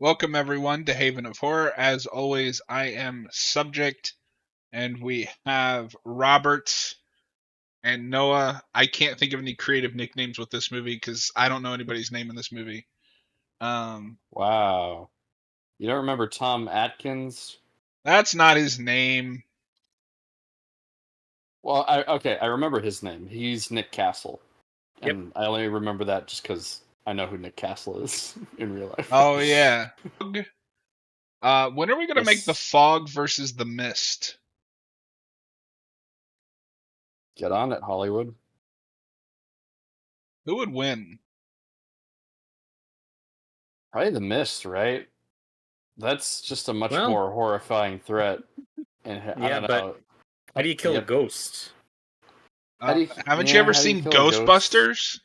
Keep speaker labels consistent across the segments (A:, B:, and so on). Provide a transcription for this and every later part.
A: Welcome everyone to Haven of Horror. As always, I am Subject, and we have Robert and Noah. I can't think of any creative nicknames with this movie because I don't know anybody's name in this movie. Um,
B: Wow. You don't remember Tom Atkins?
A: that's not his name.
B: Well, I remember his name. He's Nick Castle.
C: Yep.
B: And I only remember that just because I know who Nick Castle is in real life.
A: Oh yeah. When are we gonna make the
B: Yes.
A: Fog versus the Mist?
B: Get on it, Hollywood.
A: Who would win?
B: Probably the Mist, right? That's just a much
C: Well-
B: more horrifying threat. And I
C: Yeah,
B: don't
C: but-
B: know.
C: How do you kill a
B: Yep.
C: ghost?
A: Haven't you ever
B: how do you
A: seen
B: kill a ghost?
A: Ghostbusters?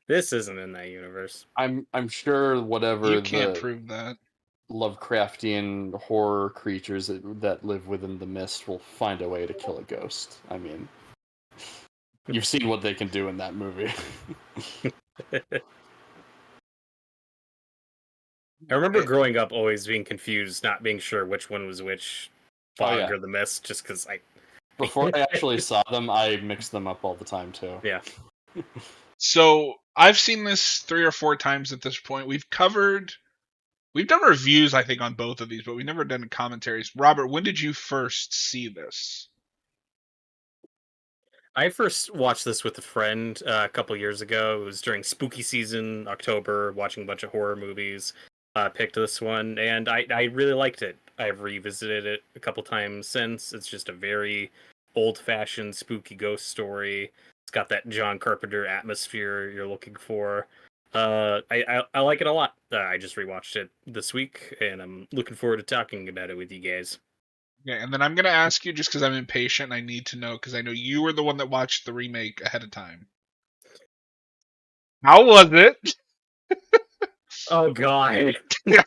C: This isn't in that universe.
B: I'm sure whatever
A: You can't
B: the
A: prove that.
B: Lovecraftian horror creatures that live within the mist will find a way to kill a ghost. I mean, you've seen what they can do in that movie.
C: I remember growing up always being confused, not being sure which one was which, Fog
B: yeah.
C: or the Mist, just because
B: Before I actually saw them, I mixed them up all the time too.
C: Yeah.
A: So I've seen this 3 or 4 times at this point. We've done reviews, I think, on both of these, but we've never done commentaries. Robert, when did you first see this?
C: I first watched this with a friend a couple years ago. It was during spooky season, October, watching a bunch of horror movies. Picked this one, and I really liked it. I've revisited it a couple times since. It's just a very old-fashioned spooky ghost story. It's got that John Carpenter atmosphere you're looking for. I like it a lot. I just rewatched it this week, and I'm looking forward to talking about it with you guys.
A: Okay, and then I'm going to ask you, just because I'm impatient, I need to know, because I know you were the one that watched the remake ahead of time. How was it?
C: Oh god.
B: Let's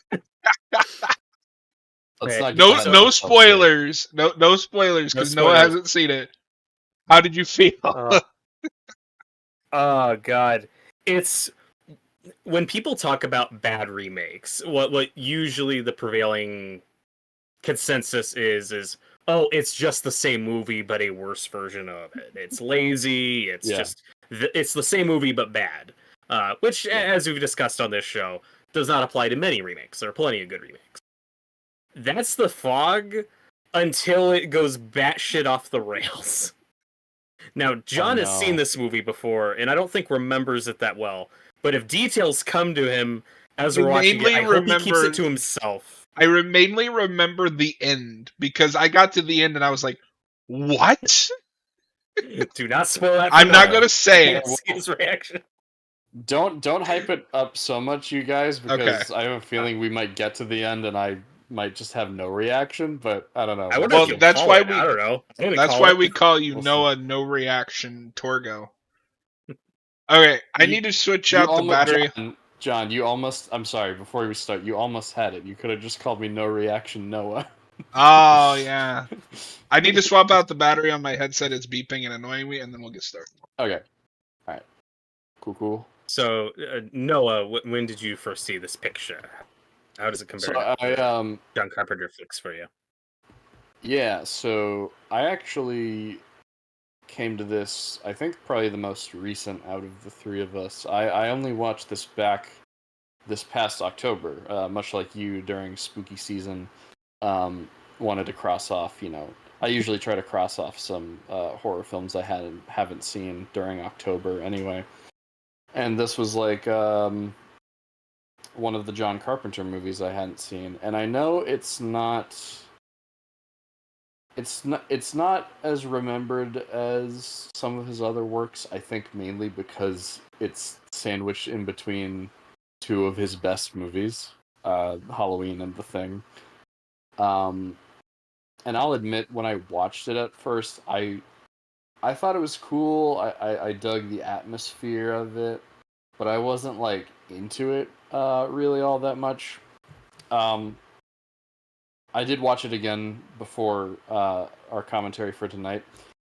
B: not get
A: No,
B: ahead of
A: no
B: ourselves
A: spoilers. No spoilers, because Noah
C: spoilers.
A: hasn't seen it. How did you feel?
C: Oh god. It's when people talk about bad remakes, what usually the prevailing consensus is oh, it's just the same movie but a worse version of it. It's lazy, it's
B: Yeah.
C: just it's the same movie but bad. Which as we've discussed on this show does not apply to many remakes. There are plenty of good remakes. That's the Fog until it goes batshit off the rails. Now, John has seen this movie before, and I don't think remembers it that well. But if details come to him as we're watching it, I hope he keeps it to himself.
A: I mainly remember the end, because I got to the end and I was like, what?
C: Do not spoil that.
A: I'm not going to say it.
C: His reaction.
B: Don't hype it up so much, you guys, because I have a feeling we might get to the end and I might just have no reaction. But I don't know.
A: Well, that's why
C: I don't know.
A: That's why we call you
B: We'll
A: Noah No Reaction Torgo. Okay, I need to switch out the battery.
B: John, you almost. I'm sorry. Before we start, you almost had it. You could have just called me No Reaction Noah.
A: Oh yeah. I need to swap out the battery on my headset. It's beeping and annoying me, and then we'll get started.
B: Okay. All right. Cool.
C: So Noah, when did you first see this picture? How does it compare to John Carpenter flicks for you?
B: Yeah, so I actually came to this, I think probably the most recent out of the three of us. I only watched this back this past October, much like you during spooky season. Wanted to cross off, I usually try to cross off some horror films I haven't seen during October anyway. And this was like one of the John Carpenter movies I hadn't seen. And I know it's not as remembered as some of his other works, I think mainly because it's sandwiched in between two of his best movies, Halloween and The Thing. And I'll admit, when I watched it at first, I thought it was cool. I dug the atmosphere of it, but I wasn't like into it really all that much. I did watch it again before our commentary for tonight,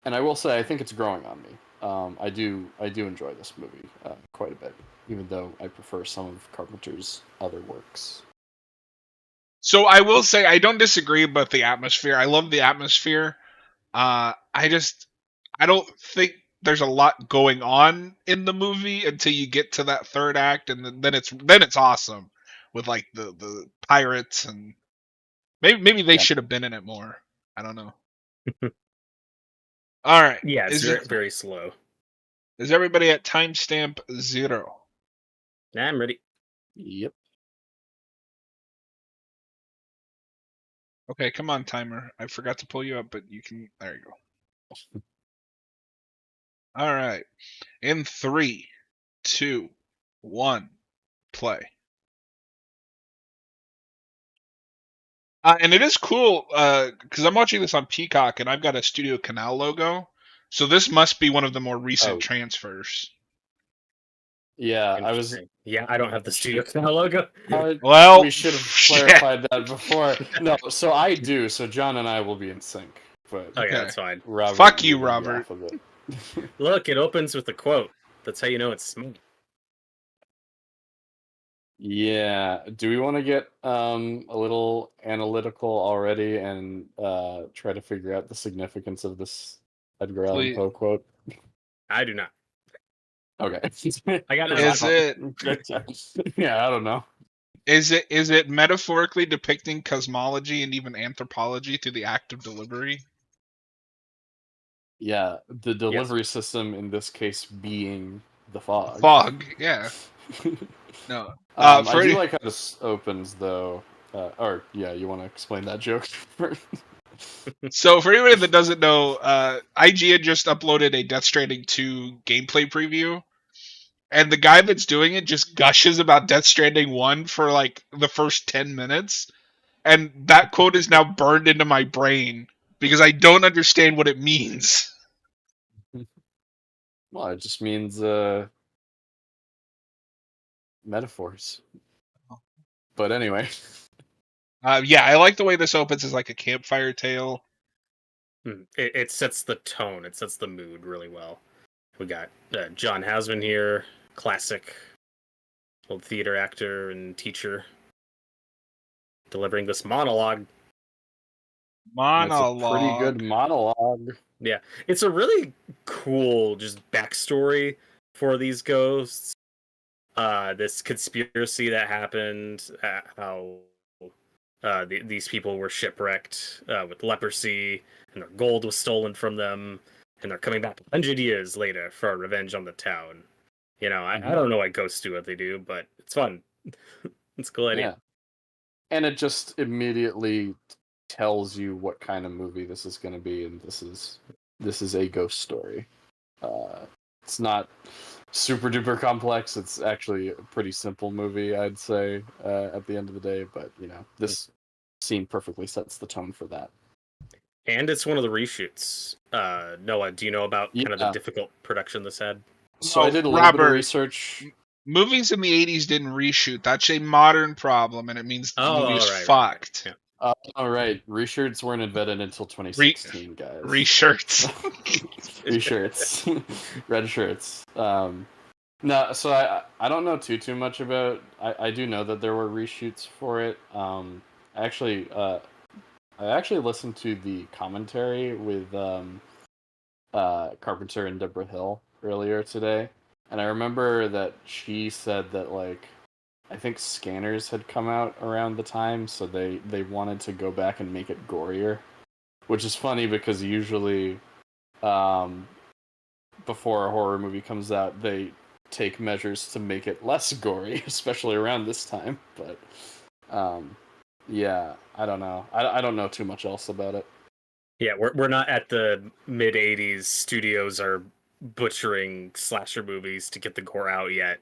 B: and I will say I think it's growing on me. I do enjoy this movie quite a bit. even though I prefer some of Carpenter's other works.
A: So I will say I don't disagree about the atmosphere. I love the atmosphere. I don't think there's a lot going on in the movie until you get to that third act, and then it's awesome with like the pirates, and maybe they
B: Yeah.
A: should have been in it more. I don't know. All right.
C: Yeah, it's very, very slow.
A: Is everybody at timestamp 0?
C: Nah, I'm ready.
B: Yep.
A: Okay, come on, timer. I forgot to pull you up, but you can. There you go. All right. In 3, 2, 1, play. And it is cool because I'm watching this on Peacock, and I've got a Studio Canal logo, so this must be one of the more recent transfers.
B: Yeah, I was.
C: Yeah, I don't have the Studio Canal logo.
A: Well,
B: we should have clarified that before. No, so I do. So John and I will be in sync. But
C: okay, that's fine.
B: Robert,
A: fuck you, Robert.
C: Look, it opens with a quote. That's how you know it's smooth.
B: Yeah. Do we want to get a little analytical already and try to figure out the significance of this Edgar Allan Poe quote?
C: I do not.
B: Okay.
C: I got
A: Is it?
B: Yeah, I don't know.
A: Is it metaphorically depicting cosmology and even anthropology through the act of delivery?
B: Yeah, the delivery system in this case being the fog.
A: Fog, yeah. No.
B: I do like how this opens, though. Or, yeah, you want to explain that joke?
A: So, for anybody that doesn't know, IGN just uploaded a Death Stranding 2 gameplay preview, and the guy that's doing it just gushes about Death Stranding 1 for, like, the first 10 minutes, and that quote is now burned into my brain, because I don't understand what it means.
B: Well, it just means metaphors. But anyway.
A: Yeah, I like the way this opens as like a campfire tale.
C: It sets the tone. It sets the mood really well. We got John Houseman here, classic old theater actor and teacher, delivering this monologue.
B: It's a pretty good monologue.
C: Yeah, it's a really cool just backstory for these ghosts. This conspiracy that happened, how these people were shipwrecked with leprosy, and their gold was stolen from them, and they're coming back 100 years later for revenge on the town. You know, I don't know why ghosts do what they do, but it's fun. It's a cool idea.
B: Yeah. And it just immediately tells you what kind of movie this is going to be, and this is a ghost story. It's not super duper complex. It's actually a pretty simple movie, I'd say, at the end of the day. But this scene perfectly sets the tone for that.
C: And it's one of the reshoots. Noah, do you know about kind of the difficult production this had?
B: So I did a little bit of research.
A: Movies in the 80s didn't reshoot. That's a modern problem, and it means the movie is fucked.
C: Right.
B: Yeah. All right. Reshirts weren't invented until 2016, guys.
A: Reshirts.
B: Reshirts. Red shirts. No, so I don't know too much about. I do know that there were reshoots for it. I actually listened to the commentary with Carpenter and Deborah Hill earlier today, and I remember that she said that, like, I think Scanners had come out around the time, so they wanted to go back and make it gorier, which is funny because usually before a horror movie comes out, they take measures to make it less gory, especially around this time. But yeah, I don't know. I don't know too much else about it.
C: Yeah, we're not at the mid 80s. Studios are butchering slasher movies to get the gore out yet.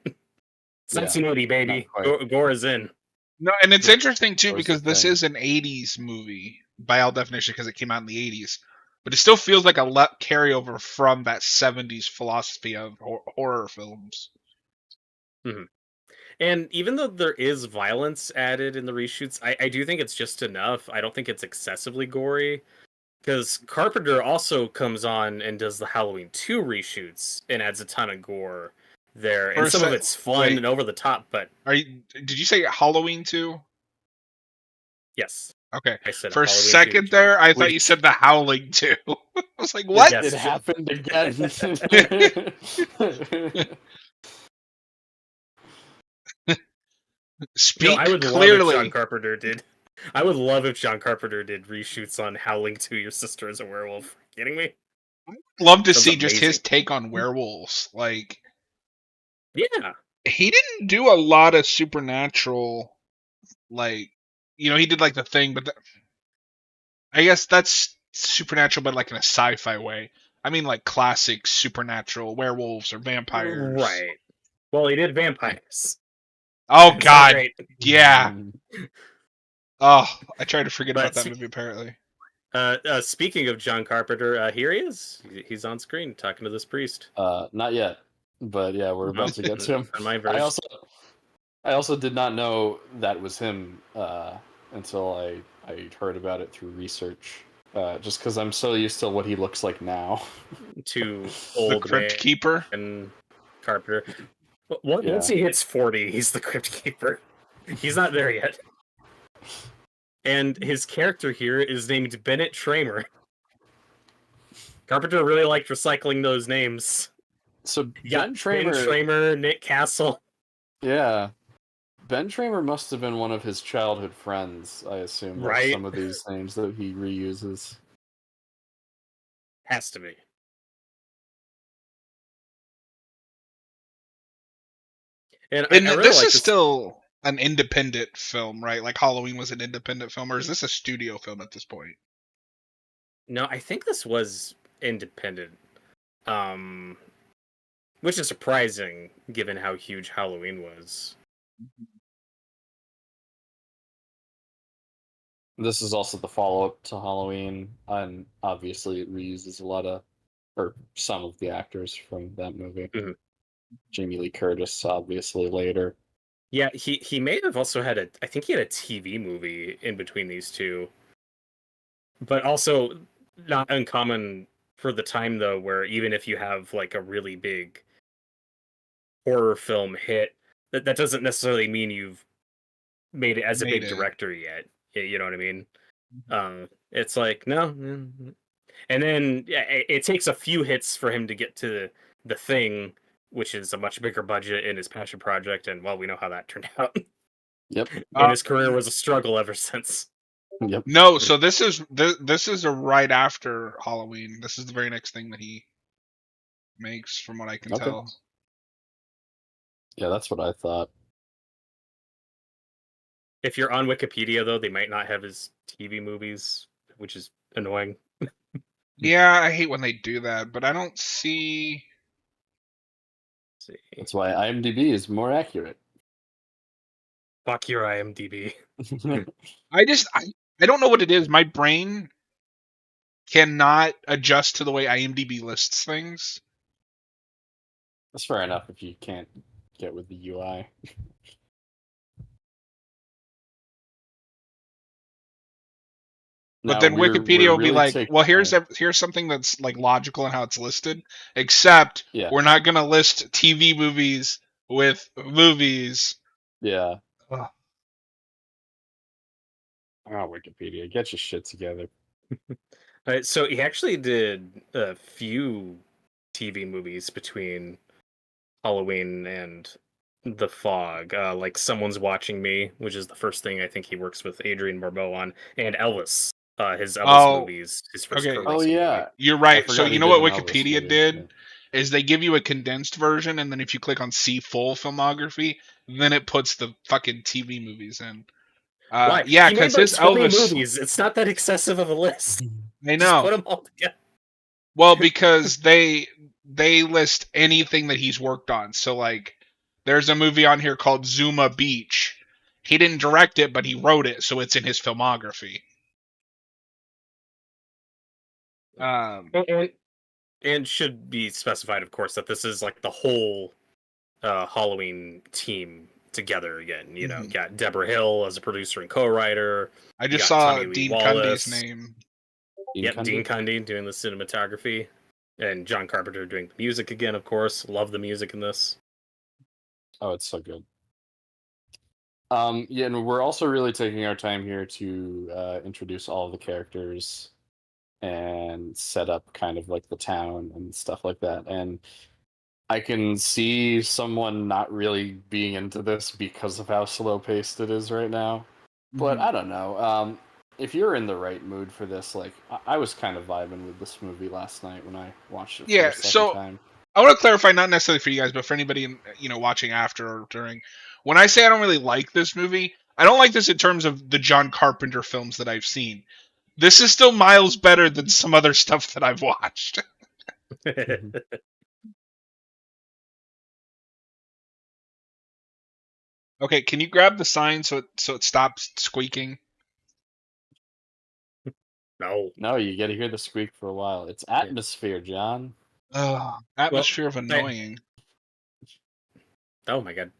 C: Cincinnati, baby. Gore is in.
A: No, and it's interesting too because this is an 80s movie by all definition because it came out in the 80s. But it still feels like a carryover from that 70s philosophy of horror films.
C: Mm-hmm. And even though there is violence added in the reshoots, I do think it's just enough. I don't think it's excessively gory. Because Carpenter also comes on and does the Halloween 2 reshoots and adds a ton of gore there,
A: For
C: and
A: a
C: some of
A: sec-
C: it's fun
A: wait.
C: and over the top. But
A: Did you say Halloween 2?
C: yes,
A: Okay.
C: I said
A: For a
C: Halloween 2,
A: second
C: John.
A: there, I thought you
C: Which
A: said The Howling 2. I was like, what?
C: Yes,
B: It happened again.
C: no, I
A: Speak
C: would love if John
A: clearly.
C: Carpenter did. I would love if John Carpenter did reshoots on Howling 2, Your Sister is a Werewolf. Kidding me?
A: Love to
C: Sounds
A: see just his
C: amazing.
A: take on werewolves. Like,
C: Yeah.
A: he didn't do a lot of supernatural, like, he did like The Thing, but I guess that's supernatural, but like in a sci-fi way. I mean, like classic supernatural werewolves or vampires.
C: Right. Well, he did vampires.
A: Oh
C: It's so
A: God,
C: great.
A: yeah. Oh, I tried to forget about
C: But
A: that movie. Apparently,
C: speaking of John Carpenter, here he is. He's on screen talking to this priest.
B: Not yet, but yeah, we're about to get to him.
C: On my
B: I
C: version.
B: also did not know that was him until I heard about it through research. Just because I'm so used to what he looks like now.
C: To
A: the
C: old
A: Crypt
C: man
A: Keeper.
C: and Carpenter. Once
B: Yeah.
C: he hits 40, he's the Crypt Keeper. He's not there yet. And his character here is named Bennett Tramer. Carpenter really liked recycling those names.
B: So
C: You got
B: Ben Tramer,
C: Ben Tramer, Nick Castle.
B: yeah, Ben Tramer must have been one of his childhood friends. I assume, with
C: Right.
B: some of these names that he reuses.
C: Has to be. And I really
A: this
C: like
A: is still an independent film, right? Like Halloween was an independent film, or is this a studio film at this point?
C: No, I think this was independent. Which is surprising given how huge Halloween was.
B: This is also the follow-up to Halloween, and obviously it reuses a lot of, or some of the actors from that movie.
C: Mhm.
B: Jamie Lee Curtis, obviously, later.
C: Yeah, he may have also had I think he had a TV movie in between these two. But also not uncommon for the time though, where even if you have like a really big horror film hit, that doesn't necessarily mean you've made it as a
A: Made
C: big
A: it.
C: director yet. You know what I mean? It's like no, and then yeah, it takes a few hits for him to get to The Thing, which is a much bigger budget in his passion project, and well, we know how that turned out.
B: Yep.
C: And his career was a struggle ever since.
B: Yep.
A: No, so this is a right after Halloween. This is the very next thing that he makes, from what I can
B: Okay.
A: tell.
B: Yeah, that's what I thought.
C: If you're on Wikipedia, though, they might not have his TV movies, which is annoying.
A: Yeah, I hate when they do that, but I don't see.
C: Let's see.
B: That's why IMDb is more accurate.
C: Fuck your IMDb.
A: I don't know what it is. My brain cannot adjust to the way IMDb lists things.
B: That's fair enough if you can't get with the UI.
A: But
B: Now,
A: then
B: we're
A: Wikipedia will be
B: really
A: like,
B: taking
A: well, here's something that's like logical in how it's listed, except
B: Yeah.
A: we're not gonna list TV movies with movies.
B: Yeah.
A: Ugh.
B: Oh, Wikipedia, get your shit together.
C: So he actually did a few TV movies between Halloween and The Fog, like Someone's Watching Me, which is the first thing I think he works with Adrienne Barbeau on, and Elvis. His Elvis movies, his first
A: okay.
C: co-writing
B: Oh yeah,
C: movie.
A: You're
B: I
A: right. So
B: forgot
A: you
B: he
A: know
B: did
A: what
B: an Elvis
A: Wikipedia
B: movie,
A: did
B: yeah.
A: is they give you a condensed version, and then if you click on see full filmography, then it puts the fucking TV movies in.
C: Why?
A: Yeah,
C: He made
A: because
C: like
A: his
C: 20
A: Elvis.
C: movies. It's not that excessive of a list.
A: I
C: Just
A: know.
C: put them all together.
A: Well, because they list anything that he's worked on. So like, there's a movie on here called Zuma Beach. He didn't direct it, but he wrote it, so it's in his filmography.
C: And should be specified, of course, that this is like the whole Halloween team together again. You know, got Deborah Hill as a producer and co-writer.
A: I just saw
C: Tommy Lee
A: Dean
C: Wallace.
A: Cundy's name.
C: Dean Cundy doing the cinematography, and John Carpenter doing the music again. Of course, love the music in this.
B: Oh, it's so good. Yeah, and we're also really taking our time here to introduce all of the characters and set up kind of like the town and stuff like that. And I can see someone not really being into this because of how slow paced it is right now. But I don't know. If you're in the right mood for this, like I was kind of vibing with this movie last night when I watched it for
A: Yeah,
B: the second
A: so
B: time.
A: I want to clarify, not necessarily for you guys, but for anybody watching after or during. When I say I don't really like this movie, I don't like this in terms of the John Carpenter films that I've seen. This is still miles better than some other stuff that I've watched.
B: Mhm.
A: Okay, can you grab the sign so it stops squeaking?
C: No.
B: No, you get to hear the squeak for a while. It's atmosphere, John.
A: Ugh,
C: Well,
A: atmosphere of annoying.
C: oh my god.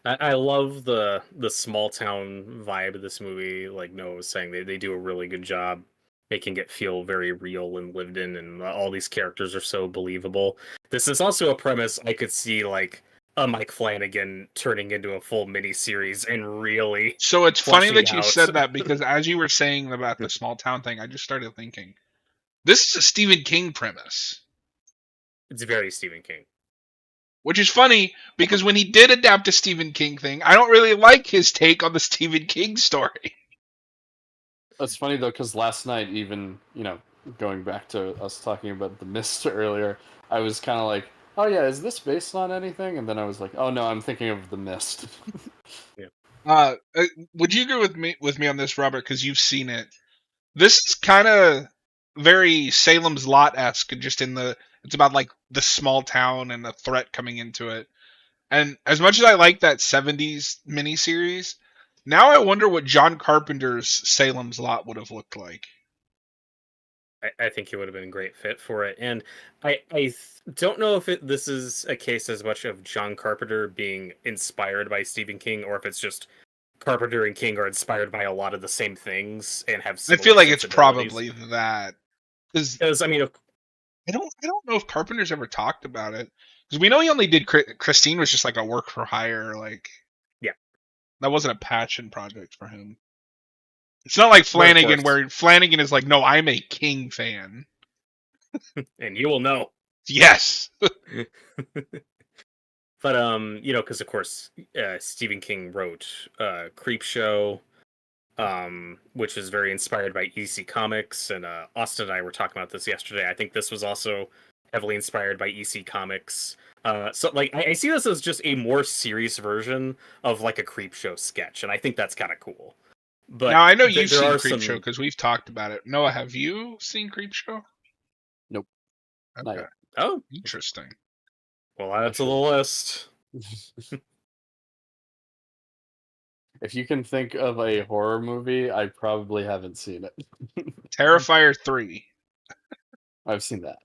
C: I love the small town vibe of this movie. Like Noah was saying, they do a really good job making it feel very real and lived in, and all these characters are so believable. This is also a premise I could see like a Mike Flanagan turning into a full miniseries and really
A: So it's funny
C: fleshing
A: that you
C: out.
A: said that because as you were saying about the small town thing, I just started thinking, this is a Stephen King premise.
C: It's very Stephen King.
A: Which is funny because when he did adapt a Stephen King thing, I don't really like his take on the Stephen King story.
B: It's funny though, because last night, even going back to us talking about The Mist earlier, I was kind of like, "Oh yeah, is this based on anything?" And then I was like, "Oh no, I'm thinking of The Mist."
C: Yeah.
A: Would you agree with me on this, Robert? Because you've seen it. This is kind of very Salem's Lot esque, just in the it's about like the small town and the threat coming into it. And as much as I like that '70s miniseries, now I wonder what John Carpenter's Salem's Lot would have looked like.
C: I think he would have been a great fit for it. And don't know if this is a case as much of John Carpenter being inspired by Stephen King, or if it's just Carpenter and King are inspired by a lot of the same things and have
A: I feel
C: similar
A: like it's
C: sensibilities.
A: probably that because
C: Because I mean,
A: I don't know if Carpenter's ever talked about it because we know he only did Christine was just like a work for hire, like
C: yeah,
A: that wasn't a passion project for him. It's not like
C: but of
A: Flanagan
C: course,
A: where Flanagan is like, no, I'm a King fan.
C: and you will know.
A: Yes.
C: But because of course, Stephen King wrote Creep Show, which is very inspired by EC Comics, and Austin and I were talking about this yesterday. I think this was also heavily inspired by EC Comics. So like I see this as just a more serious version of like a Creep Show sketch, and I think that's kind of cool.
A: Now
C: But
A: I know you've
C: there
A: seen
C: are
A: Creepshow
C: some.
A: because we've talked about it. Noah, have you seen Creepshow?
B: Nope, not
A: Okay,
B: yet.
C: Oh,
A: interesting.
C: well,
B: I
C: that's on the
B: should.
C: list.
B: If you can think of a horror movie, I probably haven't seen it.
A: Terrifier 3.
B: I've seen that.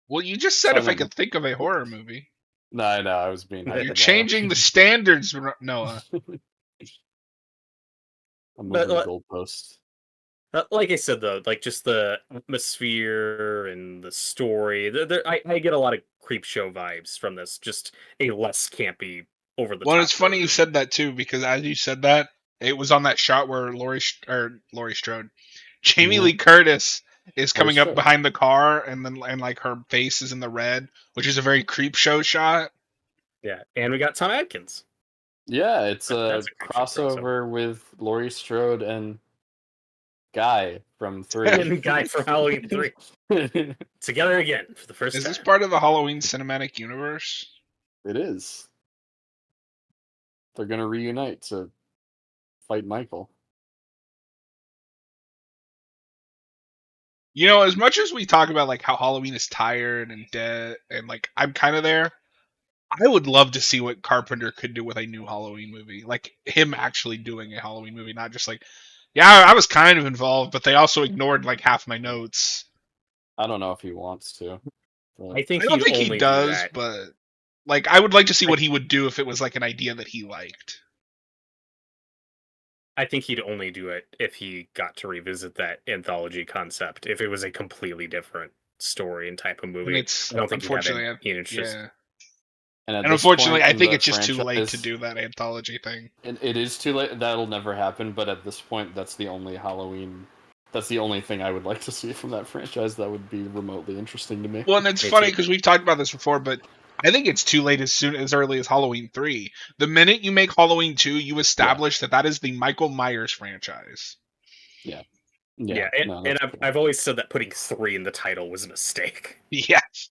A: Well, you just said if I
B: Silent.
A: could think of a horror movie.
B: No, I know. I was being
A: You're
B: hyperbolic.
A: changing the standards, Noah.
B: I'm
C: But
B: moving the goalpost.
C: like I said, though, like just the atmosphere and the story, I get a lot of creep show vibes from this. Just a less campy, over the
A: Well, it's
C: top
A: funny you
C: version.
A: said that too because as you said that, it was on that shot where Laurie Strode, Jamie
B: Mm-hmm.
A: Lee Curtis is
B: Laurie
A: coming up
B: Strode.
A: behind the car, and like her face is in the red, which is a very creep show shot.
C: Yeah, and we got Tom Atkins.
B: Yeah, it's a
C: That's a creep show crossover.
B: crossover with Laurie Strode and Guy from 3.
C: And Guy from Halloween 3
B: It
C: together again for the first
A: Is this
C: time.
A: part of the Halloween cinematic universe?
B: is. They're gonna reunite to fight Michael.
A: As much as we talk about like how Halloween is tired and dead, and like I'm kind of there, I would love to see what Carpenter could do with a new Halloween movie. Like him actually doing a Halloween movie, not just like, yeah, I was kind of involved, but they also ignored like half my notes.
B: I don't know if he wants to.
C: I
B: But
C: think
A: I don't
C: he'd
A: think he
C: only do
A: does,
C: that.
A: but like I would like to see
C: I,
A: what he would do if it was like an idea that he liked.
C: I think he'd only do it if he got to revisit that anthology concept. If it was a completely different story and type of
A: And
C: movie,
A: it's
C: I don't think he'd have
A: unfortunately,
C: any interest.
A: yeah.
B: And at
A: And
B: this
A: unfortunately,
B: point
A: I
B: in
A: think
B: the
A: it's just too late to
B: franchise,
A: do that anthology thing.
B: it is too late. That'll never happen. But at this point, that's the only Halloween. That's the only thing I would like to see from that franchise. That would be remotely interesting to me.
A: Well, and it's
C: Me
A: funny
C: too.
A: because we've talked about this before, but I think it's too late as early as Halloween 3. The minute you make Halloween 2, you establish that is the Michael Myers franchise.
B: Yeah.
C: Yeah,
B: No,
C: and
B: that's cool.
C: I've always said that putting 3 in the title was a mistake.
A: Yes.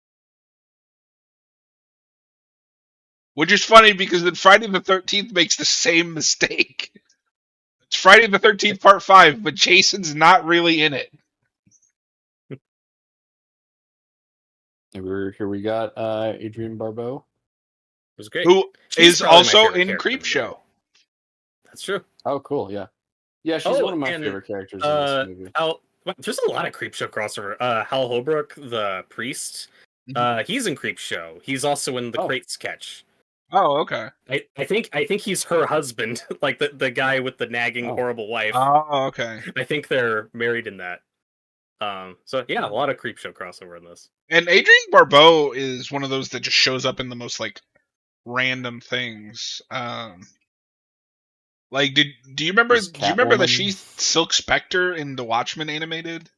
A: Which is funny because then Friday the 13th makes the same mistake. It's Friday the 13th Part 5, but Jason's not really in it.
B: Here we got Adrienne Barbeau.
C: It was great.
A: Who
C: She's
A: is
C: probably my
A: also
C: favorite
A: in
C: character in
A: Creep
C: the
A: Show.
C: movie. That's true.
B: Oh, cool. Yeah. Yeah, she's one of my
C: and
B: favorite characters in this movie.
C: There's a lot of Creepshow crossover. Hal Holbrook, the priest, he's in Creepshow. He's also in the Crate sketch.
A: Oh, okay.
C: I think he's her husband, like the guy with the nagging horrible wife.
A: Oh, okay.
C: I think they're married in that. So yeah, a lot of Creepshow crossover in this.
A: And Adrienne Barbeau is one of those that just shows up in the most like random things. Like, do you remember?
B: Is
A: Do you remember that
B: Catwoman-
A: she's Silk Spectre in the Watchmen animated?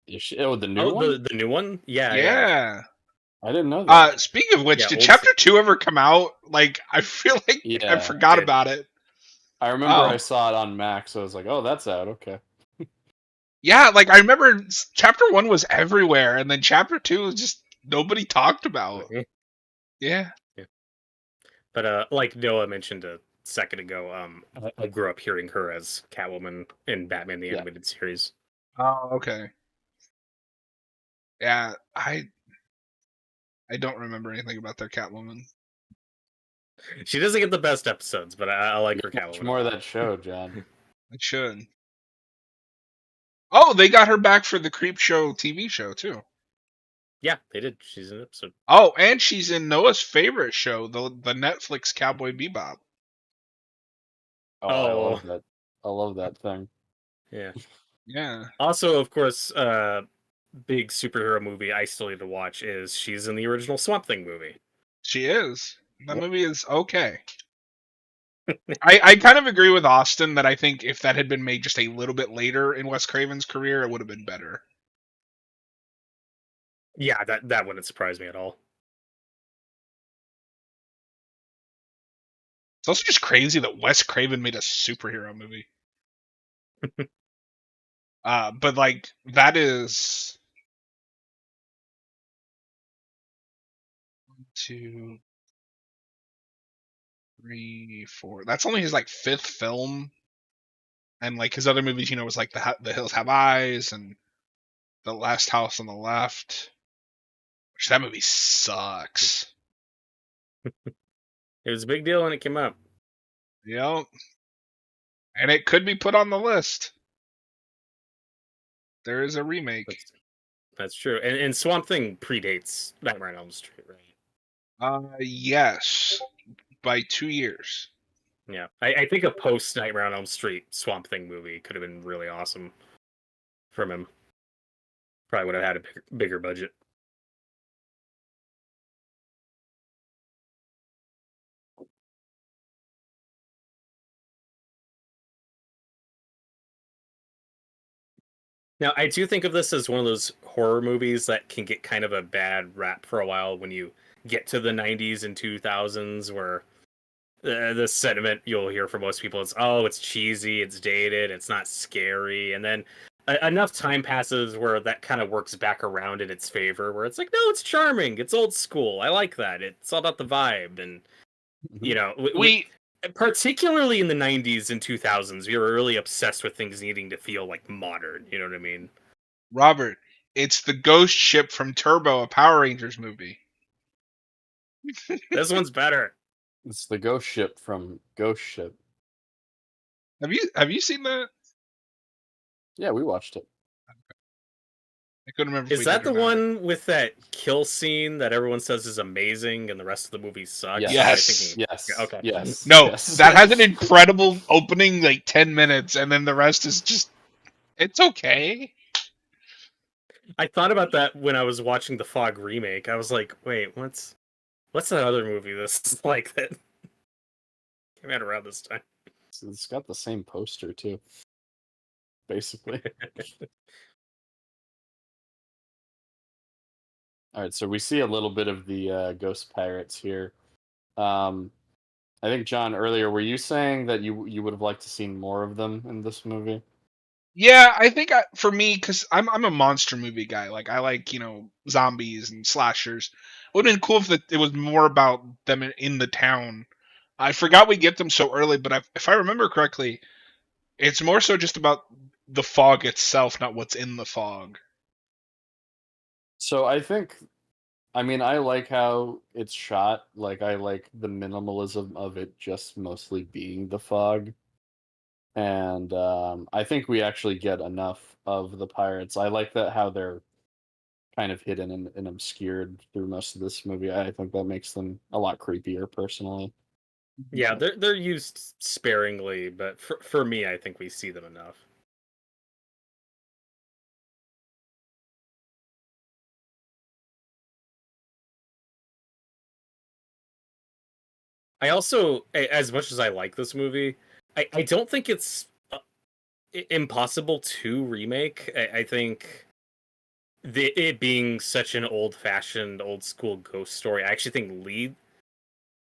B: Is she, the new one?
C: The new one? Yeah.
A: Yeah.
B: I didn't know that.
A: Speaking of which,
C: Yeah,
A: did
C: old
A: Chapter
C: school.
A: 2 ever come out? Like, I feel like I
B: Yeah,
A: forgot
C: it did.
A: about it.
B: I remember
A: Oh.
B: I saw it on Max, so I was like, oh, that's out. Okay.
A: Yeah, like I remember Chapter 1 was everywhere, and then Chapter 2 was just nobody talked about.
C: Mhm.
A: Yeah.
C: But like Noah mentioned a second ago, I grew up hearing her as Catwoman in Batman the Animated Series.
A: Oh, okay. Yeah, I don't remember anything about their Catwoman.
C: She doesn't get the best episodes, but I like her
B: Watch
C: Catwoman.
B: more of that show, John.
A: I should. Oh, they got her back for the Creep Show TV show too.
C: Yeah, they did. She's in an episode.
A: Oh, and she's in Noah's favorite show, the Netflix Cowboy Bebop.
B: Oh, I love that. I love that thing.
C: Yeah.
A: Yeah.
C: Also, of course, big superhero movie I still need to watch is she's in the original Swamp Thing movie.
A: She is. That movie is okay. I kind of agree with Austin that I think if that had been made just a little bit later in Wes Craven's career, it would have been better.
C: Yeah, that wouldn't surprise me at all.
A: It's also just crazy that Wes Craven made a superhero movie. But like that is 1, 2, 3, 4. That's only his like 5th film, and like his other movies, you know, was like the Hills Have Eyes and The Last House on the Left. Which that movie sucks.
C: It was a big deal when it came out.
A: Yep. And it could be put on the list. There is a remake.
C: That's true. And Swamp Thing predates Nightmare on Elm Street, right?
A: Yes. By 2 years.
C: Yeah. I think a post Nightmare on Elm Street Swamp Thing movie could have been really awesome from him. Probably would have had a bigger budget. Now, I do think of this as one of those horror movies that can get kind of a bad rap for a while when you get to the 90s and 2000s, where the sentiment you'll hear from most people is, oh, it's cheesy, it's dated, it's not scary. And then enough time passes where that kind of works back around in its favor, where it's like, no, it's charming, it's old school, I like that, it's all about the vibe. And, you know, particularly in the 90s and 2000s, we were really obsessed with things needing to feel like modern, you know what I mean?
A: Robert, it's the ghost ship from Turbo, a Power Rangers movie.
C: This one's better.
B: It's the ghost ship from Ghost Ship.
A: Have you seen that?
B: Yeah, we watched it.
A: I couldn't remember. If
C: Is
A: we
C: that
A: did
C: the
A: or not.
C: one with that kill scene that everyone says is amazing and the rest of the movie sucks?
A: Yes.
B: Yes.
C: Okay.
B: Yes.
A: No,
B: yes.
A: that has an incredible opening, like 10 minutes, and then the rest is just. It's okay.
C: I thought about that when I was watching the Fog remake. I was like, wait, what's that other movie that's like that came out around this time?
B: It's got the same poster too, basically. All right, so we see a little bit of the ghost pirates here. I think John, earlier, were you saying that you would have liked to see more of them in this movie?
A: Yeah, I think for me, because I'm a monster movie guy. Like I like zombies and slashers. It would have been cool if it was more about them in the town. I forgot we get them so early, but if I remember correctly, it's more so just about the fog itself, not what's in the fog.
B: So I mean, I like how it's shot. Like, I like the minimalism of it just mostly being the fog. And I think we actually get enough of the pirates. I like that how they're kind of hidden and obscured through most of this movie. I think that makes them a lot creepier, personally.
C: Yeah, they're used sparingly, but for me, I think we see them enough. I also, as much as I like this movie, I don't think it's impossible to remake. I think it being such an old-fashioned, old-school ghost story, I actually think lead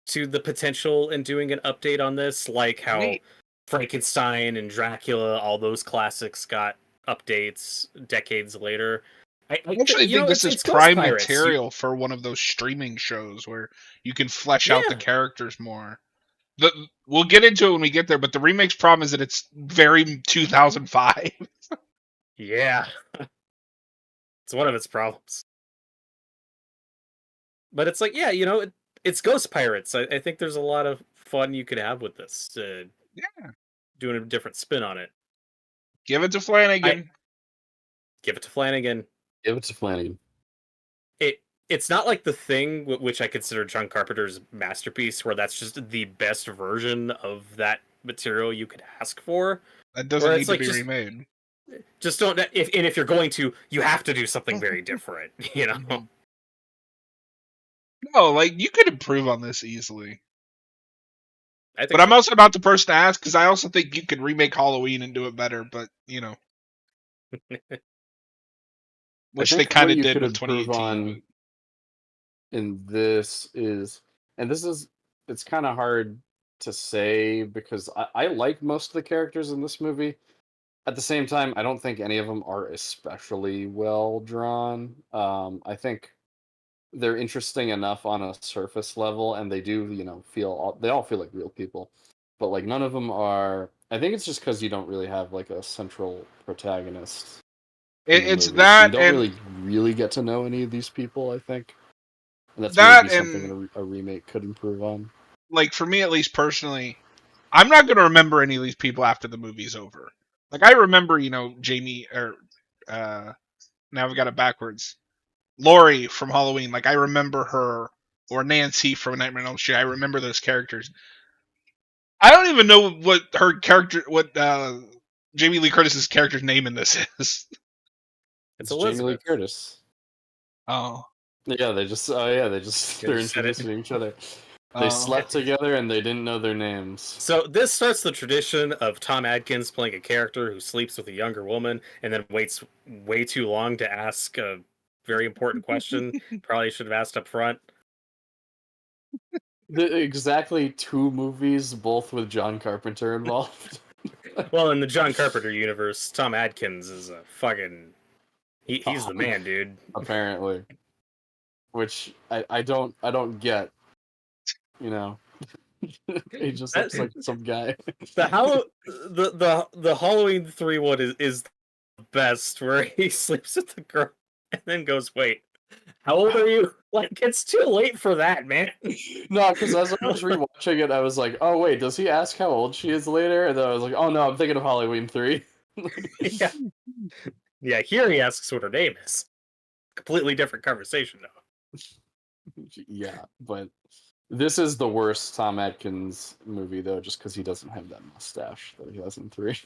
C: to the potential in doing an update on this, like how
A: Wait,
C: Frankenstein and Dracula, all those classics got updates decades later.
A: I actually
C: You
A: think
C: know,
A: this is
C: it's Ghost
A: prime
C: Pirates.
A: material for one of those streaming shows where you can flesh out the
C: Yeah,
A: characters more. We'll get into it when we get there, but the remake's problem is that it's very 2005.
C: yeah, it's one of its problems. But it's like, yeah, it's Ghost Pirates. I think there's a lot of fun you could have with this,
A: Yeah,
C: doing a different spin on it.
A: give it to
C: I
A: Flanagan.
C: give it to Flanagan.
B: Give it to Flanagan.
C: It's not like The Thing, which I consider John Carpenter's masterpiece, where that's just the best version of that material you could ask for.
A: That
C: Where
A: doesn't
C: it's
A: need to
C: like
A: be remade.
C: just don't. If you're going to, you have to do something very different. You know.
A: No, like you could improve on this easily.
C: I
A: But
C: think
A: I'm
C: so.
A: also not the person to ask because I also think you could remake Halloween and do it better. But
B: I
A: which they
B: think
A: kind
B: what
A: of
B: you
A: did
B: could
A: with
B: improve
A: 2018.
B: on in this is, and this is, it's kind of hard to say because I like most of the characters in this movie. At the same time, I don't think any of them are especially well drawn. I think they're interesting enough on a surface level, and they do, they all feel like real people. But like none of them are. I think it's just because you don't really have like a central protagonist in the
A: It's
B: movie, so you
A: that
B: don't
A: and
B: really get to know any of these people. I think, and that's maybe
A: that
B: something
A: and
B: a remake could improve on.
A: like for me at least personally, I'm not gonna remember any of these people after the movie's over. Like I remember, Jamie or uh now I've got it backwards. Laurie from Halloween, like I remember her, or Nancy from Nightmare on Elm Street. I remember those characters. I don't even know what Jamie Lee Curtis's character's name in this is.
C: It's
B: It's Jamie Lee
C: Elizabeth.
B: Curtis.
A: Oh,
B: Yeah,
C: You
B: they're
C: just said it.
B: introducing each other. They
A: oh,
B: slept together and they didn't know their names.
C: So this starts the tradition of Tom Adkins playing a character who sleeps with a younger woman and then waits way too long to ask a very important question. Probably should have asked up front.
B: Exactly two movies, both with John Carpenter involved.
C: Well, in the John Carpenter universe, Tom Adkins is a fucking he's the man, dude.
B: Apparently, which I don't get. You know, he just
C: That,
B: looks like some guy.
C: the Halloween 3 one is the best, where he sleeps with the girl and then goes, "Wait, how old are you?" Like, it's too late for that, man.
B: No, because as I was rewatching it, I was like, "Oh wait, does he ask how old she is later?" And then I was like, "Oh no, I'm thinking of Halloween 3."
C: Yeah, yeah. Here he asks what her name is. Completely different conversation, though.
B: Yeah, but this is the worst Tom Atkins movie though, just because he doesn't have that mustache that he has in 3.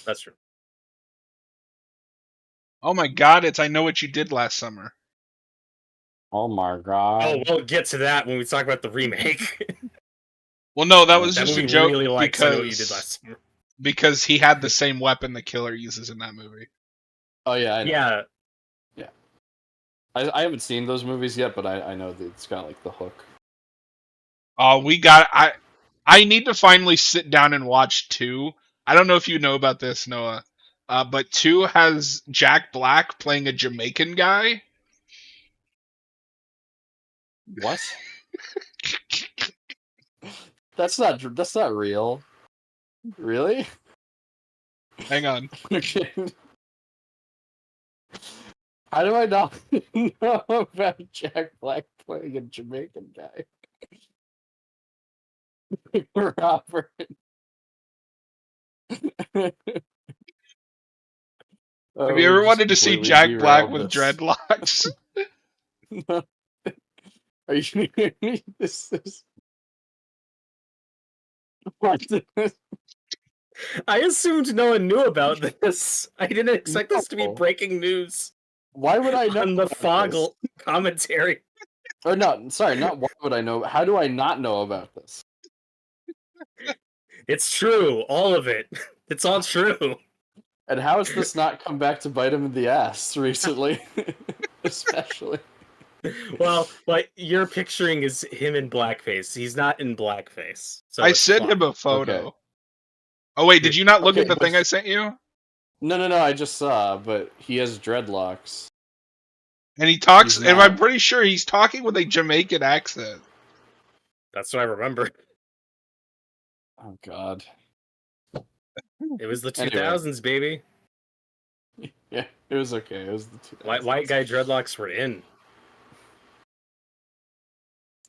C: That's true.
A: Oh my god, it's I Know What You Did Last Summer.
B: Oh my god.
C: Oh, we'll get to that when we talk about the remake.
A: Well, no, that was
C: That
A: just a
C: movie
A: joke
C: really likes I Know What You Did Last Summer.
A: because he had the same weapon the killer uses in that movie.
B: Oh yeah, I know.
C: Yeah.
B: Yeah. I haven't seen those movies yet, but I know that it's got like the hook.
A: I need to finally sit down and watch 2. I don't know if you know about this, Noah. But 2 has Jack Black playing a Jamaican guy.
B: What? That's not real. Really?
A: Hang on.
B: Okay. How do I not know about Jack Black playing a Jamaican guy? Robert.
A: Have you ever wanted to see Jack Black with dreadlocks?
B: Are you kidding me? This is what?
C: I assumed no one knew about this. I didn't expect this to be
B: No.
C: breaking news
B: Why would I know
C: on the
B: about
C: Foggle commentary.
B: Or no, sorry, not why would I know? How do I not know about this?
C: It's true, all of it. It's all true.
B: And how has this not come back to bite him in the ass recently? Especially.
C: Well, what you're picturing is him in blackface. He's not in blackface. So
A: I
C: it's
A: sent
C: fine.
A: him a photo.
B: Okay.
A: Oh wait, did you not look
B: Okay,
A: at the
B: but-
A: thing I sent you?
B: No, I just saw, but he has dreadlocks.
A: And he talks,
B: He's
A: and
B: not.
A: I'm pretty sure he's talking with a Jamaican accent.
C: That's what I remember.
B: Oh god.
C: It was the
B: Anyway.
C: 2000s, baby.
B: Yeah, it was okay. It was the 2000s.
C: White guy dreadlocks were in.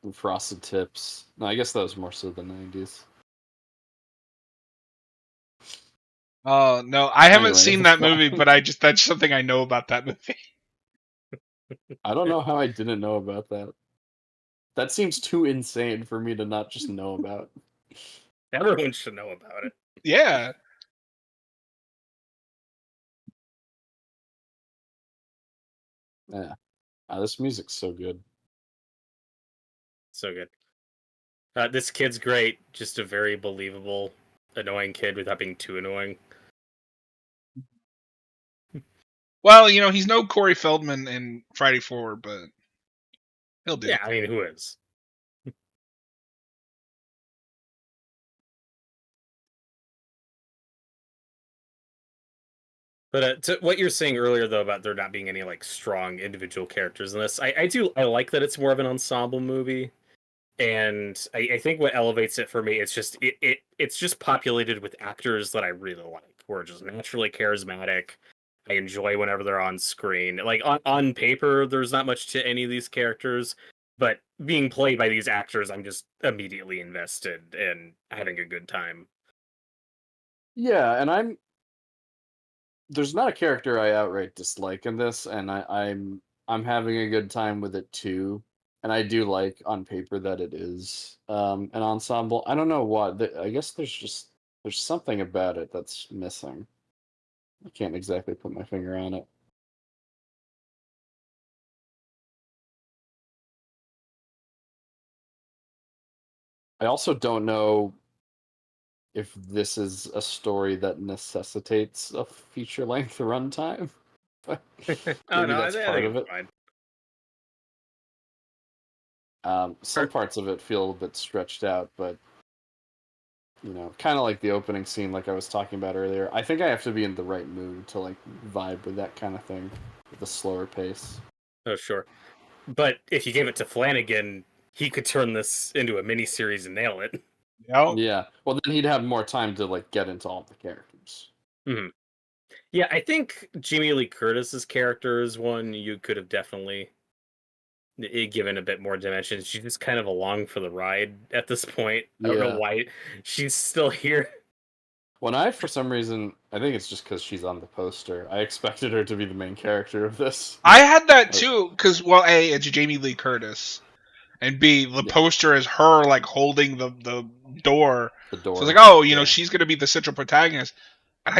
B: And frosted tips. No, I guess that was more so the 90s.
A: Oh no, I haven't
B: Anyway,
A: seen that movie, but that's something I know about that movie.
B: I don't know how I didn't know about that. That seems too insane for me to not just know about.
C: Everyone should know about it.
A: Yeah.
B: Yeah. This music's so good.
C: So good. This kid's great. Just a very believable, annoying kid without being too annoying.
A: Well, he's no Corey Feldman in Friday 4, but he'll do.
C: Yeah, I mean, who is? But to what you're saying earlier, though, about there not being any like strong individual characters in this, I like that it's more of an ensemble movie, and I think what elevates it for me, it's just populated with actors that I really like, who are just naturally charismatic. I enjoy whenever they're on screen. Like on paper, there's not much to any of these characters, but being played by these actors, I'm just immediately invested and having a good time.
B: Yeah, and there's not a character I outright dislike in this, and I'm having a good time with it too. And I do like on paper that it is an ensemble. I don't know what. I guess there's something about it that's missing. I can't exactly put my finger on it. I also don't know if this is a story that necessitates a feature-length runtime. But
C: Oh
B: maybe
C: no,
B: that's
C: I
B: part
C: think
B: of
C: it's
B: it.
C: fine.
B: Some parts of it feel a bit stretched out, but kind of like the opening scene, like I was talking about earlier. I think I have to be in the right mood to like vibe with that kind of thing, with a slower pace.
C: Oh sure. But if you gave it to Flanagan, he could turn this into a miniseries and nail it.
A: Yep.
B: Yeah. Well, then he'd have more time to like get into all the characters.
C: Mm-hmm. Yeah, I think Jamie Lee Curtis's character is one you could have definitely given a bit more dimension. She's just kind of along for the ride at this point. I don't know why she's still here.
B: For some reason, I think it's just because she's on the poster. I expected her to be the main character of this.
A: I had that too, because A, it's Jamie Lee Curtis, and B, the
B: Yeah.
A: poster is her like holding the door.
B: The door.
A: So it's like, she's gonna be the central protagonist. And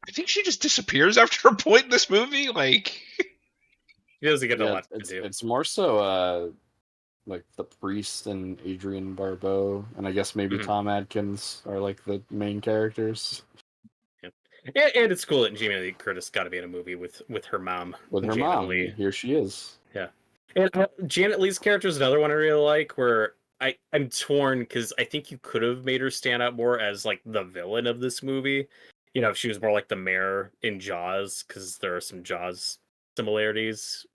A: I think she just disappears after a point in this movie. Like,
C: He doesn't get a
B: Yeah,
C: lot to do.
B: it's more so like the priest and Adrienne Barbeau, and I guess maybe
C: Mhm.
B: Tom Adkins are like the main characters.
C: And it's cool that Jamie Lee Curtis got to be in a movie with her mom,
B: With her
C: Janet
B: mom,
C: Leigh.
B: here she is.
C: Yeah, and Janet Leigh's character is another one I really like. Where I'm torn because I think you could have made her stand out more as like the villain of this movie. You know, if she was more like the mayor in Jaws, because there are some Jaws similarities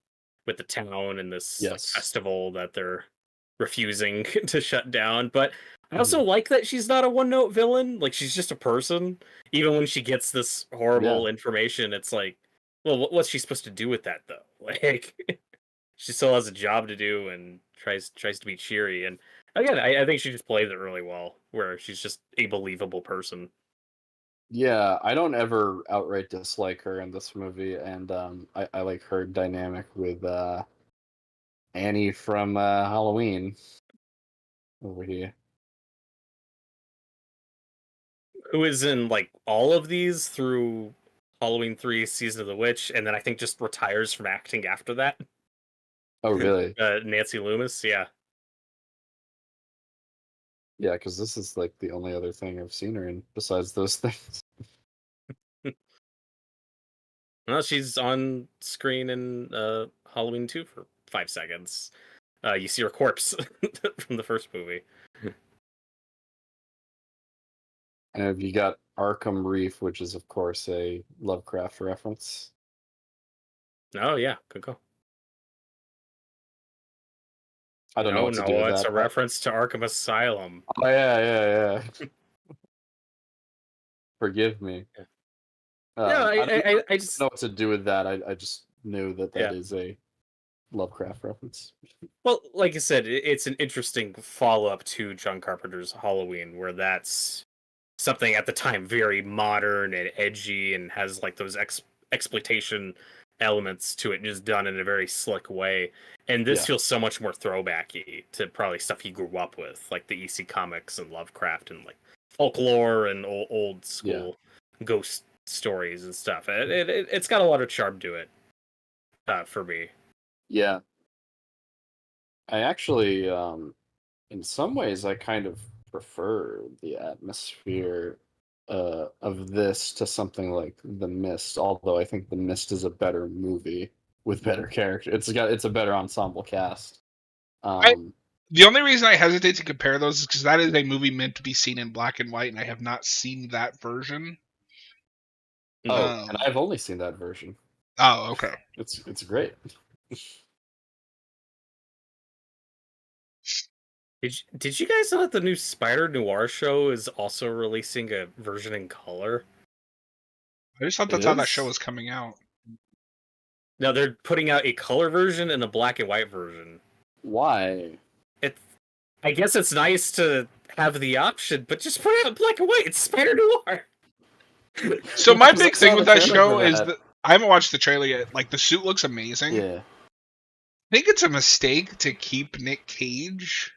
C: with the town and this like
B: Yes.
C: festival that they're refusing to shut down. But I
B: Mm-hmm.
C: also like that she's not a one-note villain. Like she's just a person. Even when she gets this horrible information, it's like, well, what's she supposed to do with that though? Like, she still has a job to do and tries to be cheery. And again, I think she just plays it really well, where she's just a believable person.
B: Yeah, I don't ever outright dislike her in this movie, and I like her dynamic with Annie from Halloween over here.
C: Who is in like all of these through Halloween 3 Season of the Witch, and then I think just retires from acting after that.
B: Oh, really?
C: Nancy Loomis, yeah.
B: Yeah, because this is like the only other thing I've seen her in besides those things.
C: Well, she's on screen in Halloween 2 for 5 seconds. You see her corpse from the first movie.
B: And have you got Arkham Reef, which is of course a Lovecraft reference.
C: Oh yeah, good call.
B: I don't know what to do with
C: It's
B: that.
C: a reference to Arkham Asylum.
B: Oh yeah. Forgive me.
C: Yeah,
B: I don't
C: I just
B: know what to do with that. I just knew that
C: yeah.
B: is a Lovecraft reference.
C: Well, like I said, it's an interesting follow-up to John Carpenter's Halloween, where that's something at the time very modern and edgy and has like those exploitation elements to it, just done in a very slick way. And this
B: Yeah.
C: feels so much more throwbacky to probably stuff he grew up with, like the EC comics and Lovecraft and like folklore and old school ghost stories and stuff. It's got a lot of charm to it for me.
B: Yeah. I actually, in some ways, I kind of prefer the atmosphere of this to something like The Mist. Although I think The Mist is a better movie with better character. It's a better ensemble cast.
A: The only reason I hesitate to compare those is because that is a movie meant to be seen in black and white, and I have not seen that version.
B: And I've only seen that version.
A: Oh, okay.
B: It's great.
C: Did you guys know that the new Spider Noir show is also releasing a version in color?
A: I just thought that's how that show was coming out.
C: No, they're putting out a color version and a black and white version.
B: Why?
C: I guess it's nice to have the option, but just put it out in black and white. It's Spider Noir.
A: So my big thing with that show is that I haven't watched the trailer yet. Like, the suit looks amazing.
B: Yeah.
A: I think it's a mistake to keep Nick Cage.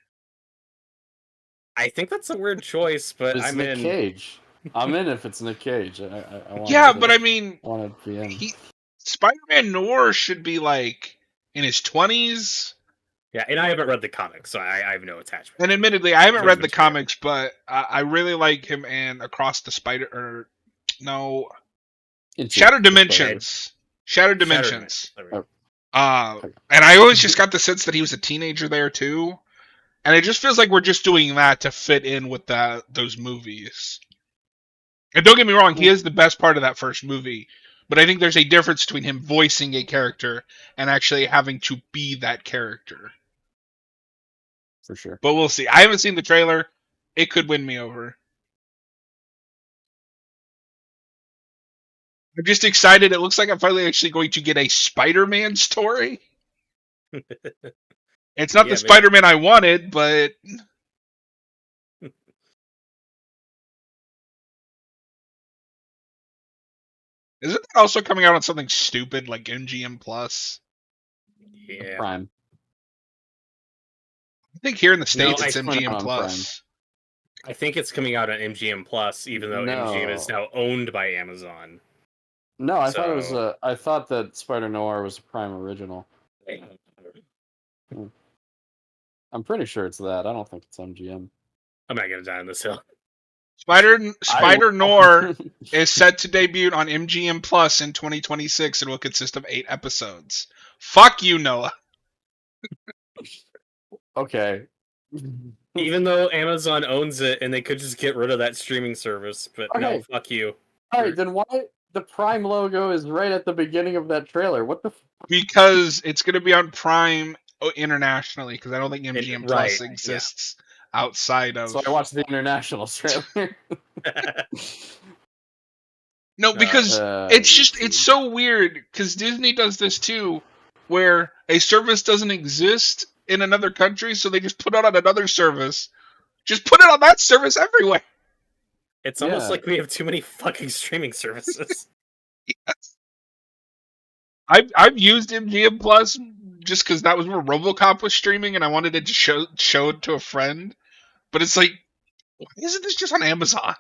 C: I think that's a weird choice, but
B: I'm in. Nick Cage. I'm in if it's Nick Cage. I want
A: but I mean,
B: I want to be in.
A: Spider-Man Noir should be like in his 20s.
C: Yeah, and I haven't read the comics, so I have no attachment.
A: And admittedly, I haven't read the comics, but I really like him and Across the Spider... Shattered Dimensions. Shattered Dimensions. And I always just got the sense that he was a teenager there, too. And it just feels like we're just doing that to fit in with those movies. And don't get me wrong, he is the best part of that first movie. But I think there's a difference between him voicing a character and actually having to be that character.
B: For sure.
A: But we'll see. I haven't seen the trailer. It could win me over. I'm just excited. It looks like I'm finally actually going to get a Spider-Man story. It's not the Spider-Man I wanted, but... Isn't that also coming out on something stupid like MGM Plus?
C: Yeah.
B: Prime.
A: I think here in the States it's MGM Plus.
C: I think it's coming out on MGM Plus, even though MGM is now owned by Amazon.
B: No, I thought it was
C: So
B: I thought that Spider Noir was a Prime original. I'm pretty sure it's that. I don't think it's MGM.
C: I'm not gonna die on this hill.
B: I
A: Spider Noir
B: will.
A: is set to debut on MGM Plus in 2026 and will consist of 8 episodes. Fuck you, Noah.
B: Okay.
C: Even though Amazon owns it and they could just get rid of that streaming service, but no,
B: Okay.
C: fuck you.
B: All right, then why the Prime logo is right at the beginning of that trailer? What the?
A: Because it's going to be on Prime internationally, because I don't think MGM Plus
C: Right,
A: exists outside of.
B: So I watched the international trailer.
A: No, because it's
B: let's see.
A: so weird, because Disney does this too, where a service doesn't exist in another country, so they just put it on another service. Just put it on that service everywhere.
C: It's almost
B: Yeah.
C: like we have too many fucking streaming services.
A: Yes. I've used MGM Plus just because that was where RoboCop was streaming, and I wanted it to show it to a friend. But it's like, why isn't this just on Amazon?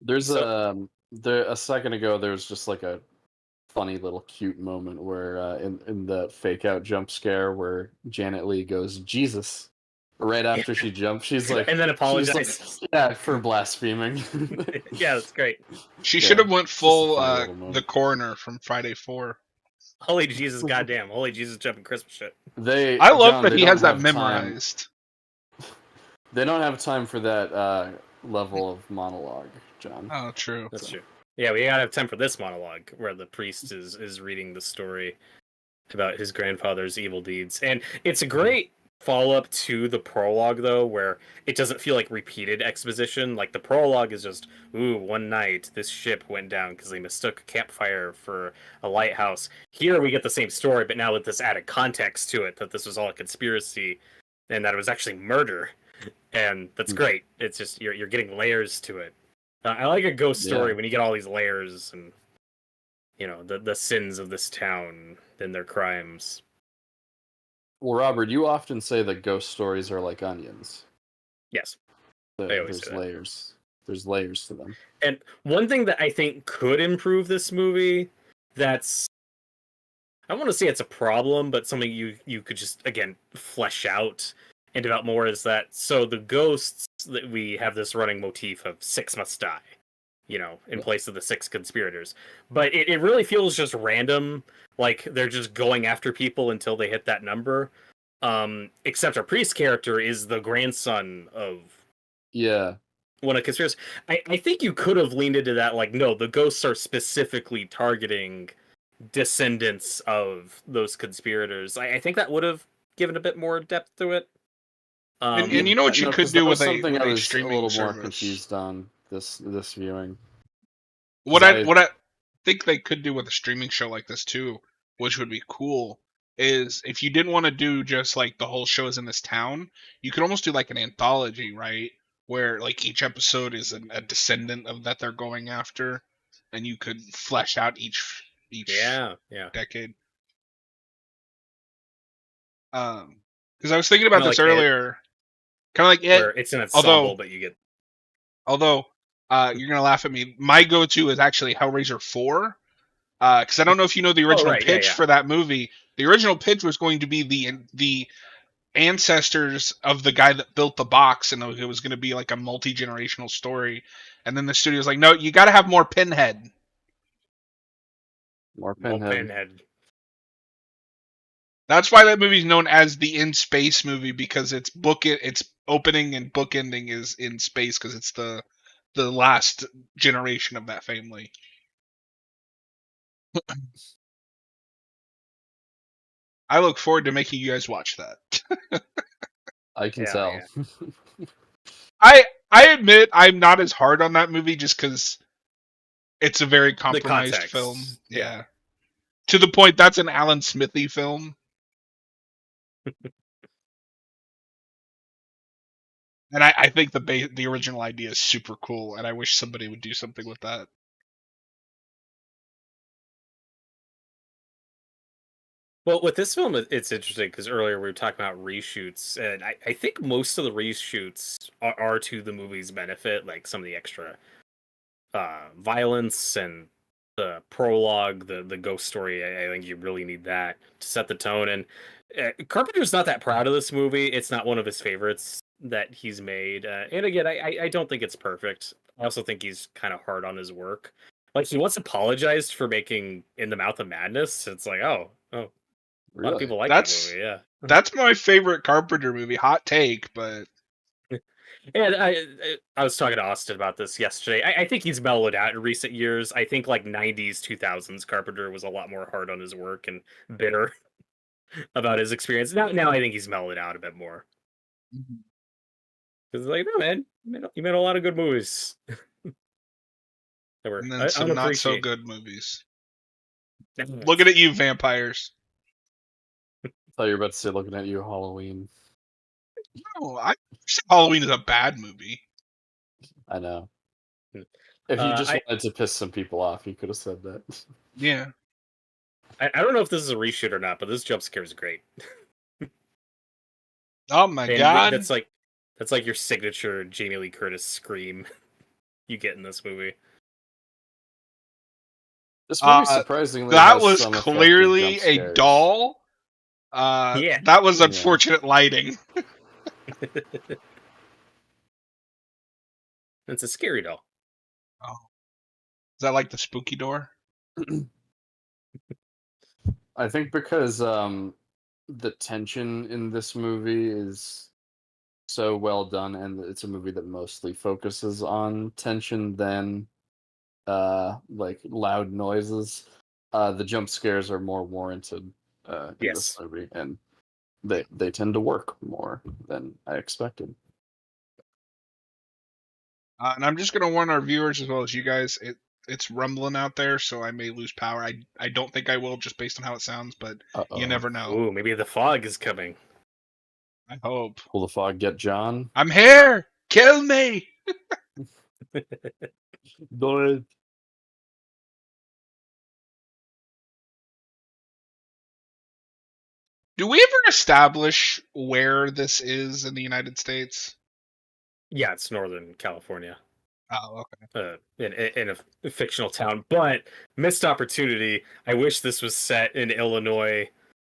B: There's
C: So
B: a second ago there was just like a funny little cute moment where in the fake out jump scare where Janet Leigh goes Jesus right after she jumps. She's like
C: and then
B: she's like
C: apologizes.
B: yeah for blaspheming.
C: Yeah, that's great.
A: She
B: Yeah,
A: should have went
B: it's just a
A: full
B: funny little
A: the
B: moment.
A: coroner from Friday 4.
C: Holy Jesus, goddamn! Holy Jesus, jumping Christmas shit.
A: I love
B: John,
A: that
B: they
A: he
B: don't
A: has that
B: have time.
A: memorized.
B: They don't have time for that level of monologue, John.
A: Oh, true.
C: That's true. Yeah, we gotta have time for this monologue where the priest is reading the story about his grandfather's evil deeds, and it's a great follow-up to the prologue though, where it doesn't feel like repeated exposition. Like the prologue is just, ooh, one night this ship went down because they mistook a campfire for a lighthouse. Here we get the same story, but now with this added context to it, that this was all a conspiracy and that it was actually murder, and that's great. It's just you're getting layers to it. I like a ghost story when you get all these layers and the sins of this town and their crimes.
B: Well, Robert, you often say that ghost stories are like onions.
C: Yes, I always
B: There's
C: say that.
B: layers. There's layers to them.
C: And one thing that I think could improve this movie, that's I don't want to say it's a problem, but something you could just again flesh out and develop more is that so the ghosts that we have this running motif of 6 must die, in place of the 6 conspirators. But it really feels just random, like they're just going after people until they hit that number. Except our priest character is the grandson of one of the conspirators. I think you could have leaned into that, like, no, the ghosts are specifically targeting descendants of those conspirators. I think that would have given a bit more depth to it.
A: And you know what you could do with
B: something I
A: a
B: was
A: streaming
B: a little
A: service?
B: more confused on this viewing.
A: What I think they could do with a streaming show like this too, which would be cool, is if you didn't want to do just like the whole show is in this town, you could almost do like an anthology, right? Where like each episode is a descendant of that they're going after, and you could flesh out each decade. Because I was thinking about this earlier, kind of like it,
C: where it's an ensemble, but you get.
A: Although, you're gonna laugh at me. My go-to is actually Hellraiser 4, because I don't know if you know the original pitch for that movie. The original pitch was going to be the ancestors of the guy that built the box, and it was going to be like a multi-generational story. And then the studio's like, no, you got to have more Pinhead.
B: More Pinhead.
A: That's why that movie's known as the in space movie, because its opening and book ending is in space, because it's the last generation of that family. I look forward to making you guys watch that.
B: I can tell.
A: Yeah. I admit I'm not as hard on that movie just because it's a very compromised film. Yeah. To the point that's an Alan Smithy film. And I think the original idea is super cool, and I wish somebody would do something with that.
C: Well, with this film, it's interesting because earlier we were talking about reshoots, and I think most of the reshoots are to the movie's benefit, like some of the extra violence and the prologue, the ghost story. I think you really need that to set the tone. And Carpenter's not that proud of this movie. It's not one of his favorites that he's made. And again, I don't think it's perfect. I also think he's kind of hard on his work. Like he once apologized for making In the Mouth of Madness. It's like, oh, a lot of
B: Really?
C: people like that
A: That's
C: movie. Yeah.
A: that's my favorite Carpenter movie. Hot take, but
C: And I was talking to Austin about this yesterday. I think he's mellowed out in recent years. I think like 90s, 2000s Carpenter was a lot more hard on his work and bitter about his experience. Now I think he's mellowed out a bit more. Because like, no man, you made a lot of good movies that were
A: and then some not so
C: unappreciated.
A: good movies. Looking at you, vampires.
B: I thought you were about to say looking at you, Halloween.
A: No, I Halloween is a bad movie.
B: I know. If you just
C: I
B: wanted to piss some people off, you could have said that.
A: Yeah.
C: I don't know if this is a reshoot or not, but this jump scare is great.
A: Oh my
C: And
A: god.
C: that's like your signature Jamie Lee Curtis scream you get in this movie.
B: This movie surprisingly
A: that
B: has
A: was
B: some
A: clearly
B: effective jump
A: a
B: scares.
A: doll.
C: Yeah.
A: That was unfortunate lighting.
C: It's a scary doll.
A: Oh. Is that like the spooky door?
B: I think because the tension in this movie is so well done, and it's a movie that mostly focuses on tension than like loud noises. The jump scares are more warranted in this movie, and they tend to work more than I expected.
A: And I'm just gonna warn our viewers as well as you guys. It's rumbling out there, so I may lose power. I don't think I will, just based on how it sounds, but you never know.
C: Ooh, maybe the fog is coming.
A: I hope.
B: Will the fog get John?
A: I'm here. Kill me.
B: Do it.
A: Do we ever establish where this is in the United States?
C: Yeah, it's Northern California.
A: Oh, okay.
C: In a fictional town, but missed opportunity. I wish this was set in Illinois,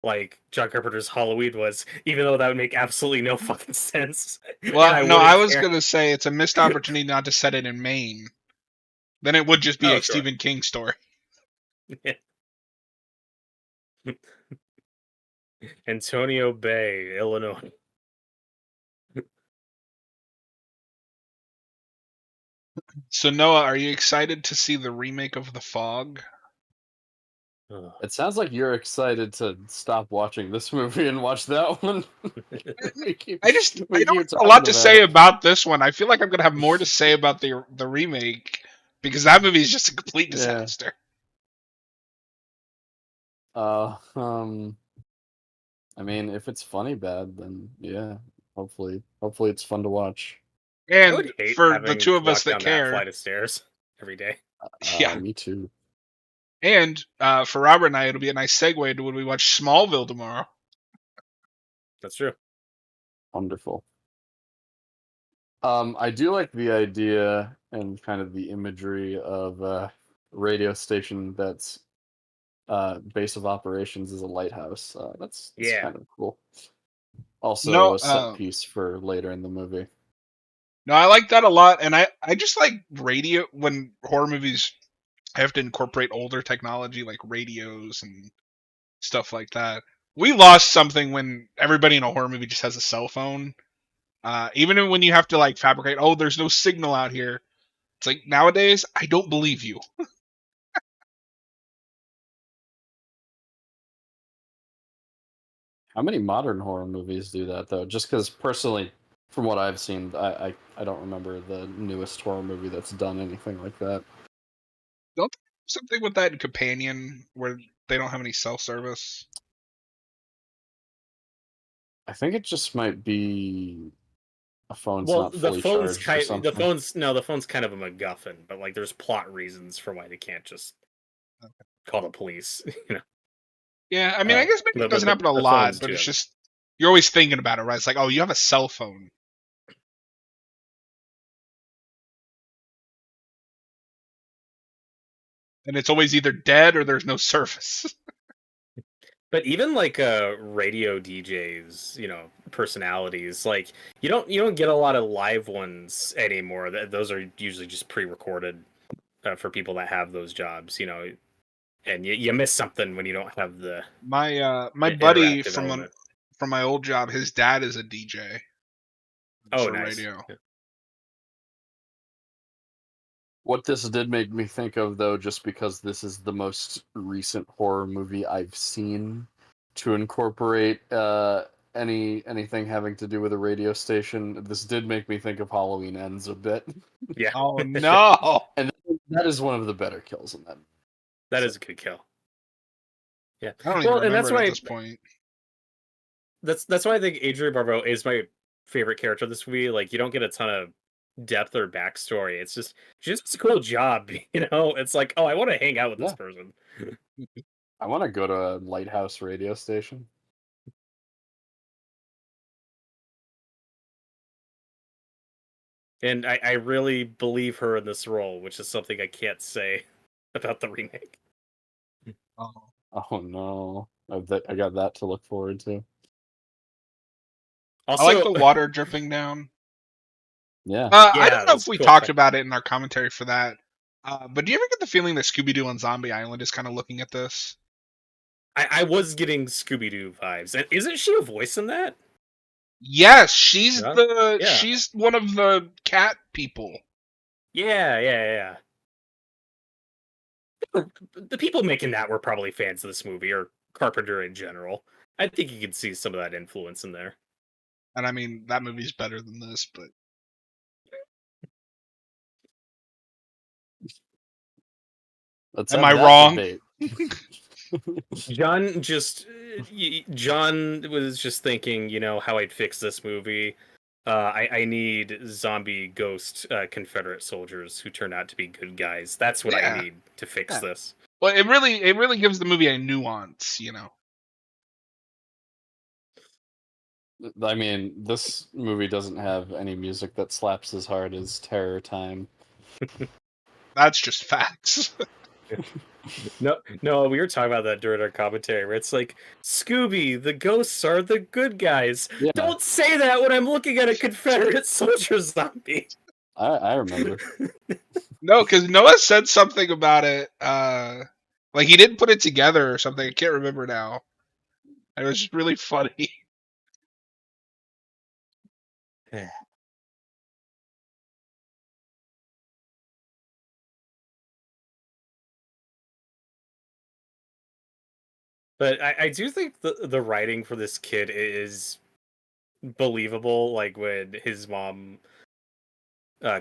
C: like John Carpenter's Halloween was, even though that would make absolutely no fucking sense.
A: Well, no, I was gonna say it's a missed opportunity not to set it in Maine. Then it would just be a Stephen King story.
C: Antonio Bay, Illinois.
A: So Noah, are you excited to see the remake of The Fog?
B: It sounds like you're excited to stop watching this movie and watch that one.
A: I don't have a lot to say about this one. I feel like I'm gonna have more to say about the remake because that movie is just a complete disaster.
B: I mean, if it's funny bad, then yeah, hopefully it's fun to watch.
A: And for the two of us that care,
C: that flight of stairs every day.
A: Yeah,
B: me too.
A: And for Robert and I, it'll be a nice segue to when we watch Smallville tomorrow.
C: That's true.
B: Wonderful. I do like the idea and kind of the imagery of a radio station that's base of operations is a lighthouse. That's kind of cool. Also, a set piece for later in the movie.
A: No, I like that a lot, and I just like radio when horror movies have to incorporate older technology like radios and stuff like that. We lost something when everybody in a horror movie just has a cell phone. Even when you have to like fabricate, oh, there's no signal out here. It's like nowadays, I don't believe you.
B: How many modern horror movies do that though? Just because personally, from what I've seen, I don't remember the newest horror movie that's done anything like that.
A: Don't something with that in Companion where they don't have any cell service?
B: I think it just might be a phone's not fully charged or something.
C: The phone's kind of a MacGuffin, but like there's plot reasons for why they can't just call the police. You know.
A: Yeah, I mean, I guess maybe it doesn't happen a
C: The
A: lot,
C: phones
A: but
C: do
A: it's
C: have.
A: just you're always thinking about it, right? It's like, oh, you have a cell phone, and it's always either dead or there's no service.
C: But even like radio DJs, personalities, like you don't get a lot of live ones anymore. Those are usually just pre-recorded for people that have those jobs, and you miss something when you don't have the
A: My buddy
C: interactive element.
A: from my old job, his dad is a DJ
C: Oh,
A: for
C: nice.
A: radio.
B: What this did make me think of, though, just because this is the most recent horror movie I've seen to incorporate anything having to do with a radio station, this did make me think of Halloween Ends a bit.
C: Yeah.
A: Oh no!
B: And that is one of the better kills in that.
C: That is a good kill. Yeah.
A: I don't even
C: Well, and
A: remember
C: that's
A: it at
C: why
A: this point.
C: that's why I think Adrienne Barbeau is my favorite character of this movie. Like, you don't get a ton of depth or backstory. It's just she just does a cool job, It's like, oh, I want to hang out with this
B: Yeah.
C: person.
B: I want to go to a lighthouse radio station.
C: And I really believe her in this role, which is something I can't say about the remake.
A: Oh.
B: Oh no, I got that to look forward to.
C: Also,
A: I like the water dripping down.
B: Yeah.
A: I don't know
C: that's
A: if we
C: cool
A: talked
C: effect.
A: about it in our commentary for that, but do you ever get the feeling that Scooby-Doo on Zombie Island is kind of looking at this?
C: I was getting Scooby-Doo vibes. And isn't she a voice in that?
A: Yes, she's
C: Yeah.
A: she's one of the cat people.
C: Yeah. The people making that were probably fans of this movie, or Carpenter in general. I think you could see some of that influence in there.
A: And I mean, that movie's better than this, but
B: Let's
A: am
B: have
A: I
B: that
A: wrong?
B: debate.
C: John was just thinking, how I'd fix this movie. I need zombie ghost Confederate soldiers who turn out to be good guys. That's what I
A: Yeah.
C: need to fix
A: Yeah.
C: this.
A: Well, it really gives the movie a nuance,
B: I mean, this movie doesn't have any music that slaps as hard as Terror Time.
A: That's just facts.
C: No, we were talking about that during our commentary, where it's like, Scooby, the ghosts are the good guys.
B: Yeah.
C: Don't say that when I'm looking at a Confederate soldier zombie.
B: I remember.
A: No, because Noah said something about it. Like he didn't put it together or something. I can't remember now. It was just really funny.
C: But I do think the writing for this kid is believable. Like when his mom